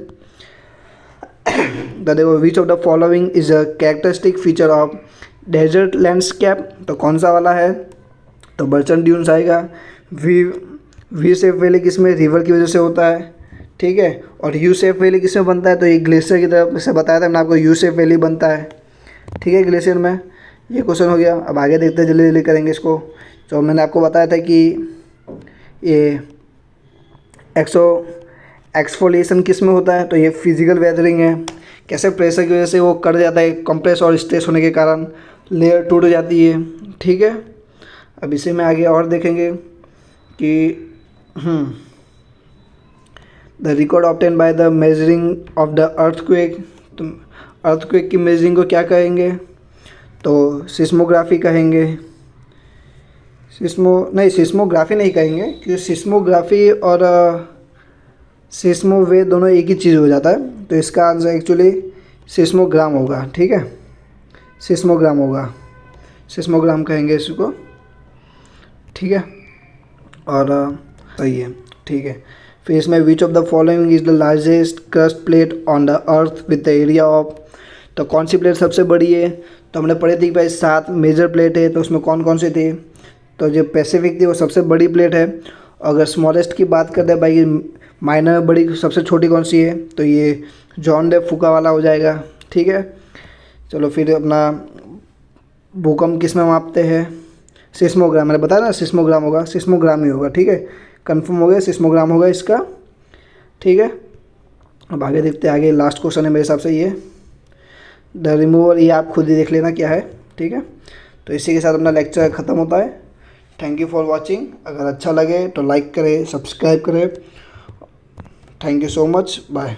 देखो, which of the following is a characteristic feature of desert landscape, तो कौन सा वाला है, तो बर्चन ड्यून्स आएगा। वी शेप वैली किसमें, रिवर की वजह से होता है, ठीक है। और यू शेप वैली किसमें बनता है, तो ये ग्लेशियर की तरफ से बताया था मैंने आपको, यू शेप वैली बनता है, ठीक है, ग्लेशियर में। ये क्वेश्चन हो गया। अब आगे देखते हैं, जल्दी जल्दी करेंगे इसको। तो मैंने आपको बताया था कि ये एक्सफोलिएशन किस में होता है, तो ये फिजिकल वेदरिंग है, कैसे प्रेशर की वजह से वो कट जाता है, कंप्रेस और स्ट्रेस होने के कारण लेयर टूट जाती है, ठीक है। अब इसी में आगे और देखेंगे कि the record obtain by the measuring of the earthquake, तो अर्थक्वेक की मेजरिंग को क्या कहेंगे, तो सिस्मोग्राफी कहेंगे। सिस्मोग्राफी नहीं कहेंगे, क्योंकि सिस्मोग्राफी और सिस्मोवेव दोनों एक ही चीज़ हो जाता है, तो इसका आंसर एक्चुअली सिस्मोग्राम होगा, ठीक है, सिस्मोग्राम होगा, सिस्मोग्राम कहेंगे इसको, ठीक है। और सही है, ठीक है। फिर इसमें विच of the following is the largest crust plate on the earth with the area of, तो कौन सी प्लेट सबसे बड़ी है, तो हमने पढ़ी थी भाई 7 मेजर प्लेट है, तो उसमें कौन कौन सी थी, तो जो पैसिफिक थी वो सबसे बड़ी प्लेट है। अगर स्मॉलेस्ट की बात करते हैं भाई, माइनर में बड़ी सबसे छोटी कौन सी है, तो ये जॉन डे फुका वाला हो जाएगा, ठीक है। चलो फिर अपना भूकंप किस में मापते हैं, सिस्मोग्राम, मैंने बताया ना सिस्मोग्राम होगा, सिस्मोग्राम ही होगा, ठीक है, कंफर्म हो गया, सिस्मोग्राम होगा इसका, ठीक है। अब आगे देखते हैं, आगे लास्ट क्वेश्चन है मेरे हिसाब से ये द रिमूवर, ये आप खुद ही देख लेना क्या है, ठीक है। तो इसी के साथ अपना लेक्चर ख़त्म होता है। Thank you for watching. अगर अच्छा लगे तो लाइक करें, सब्सक्राइब करें। Thank you so much, bye.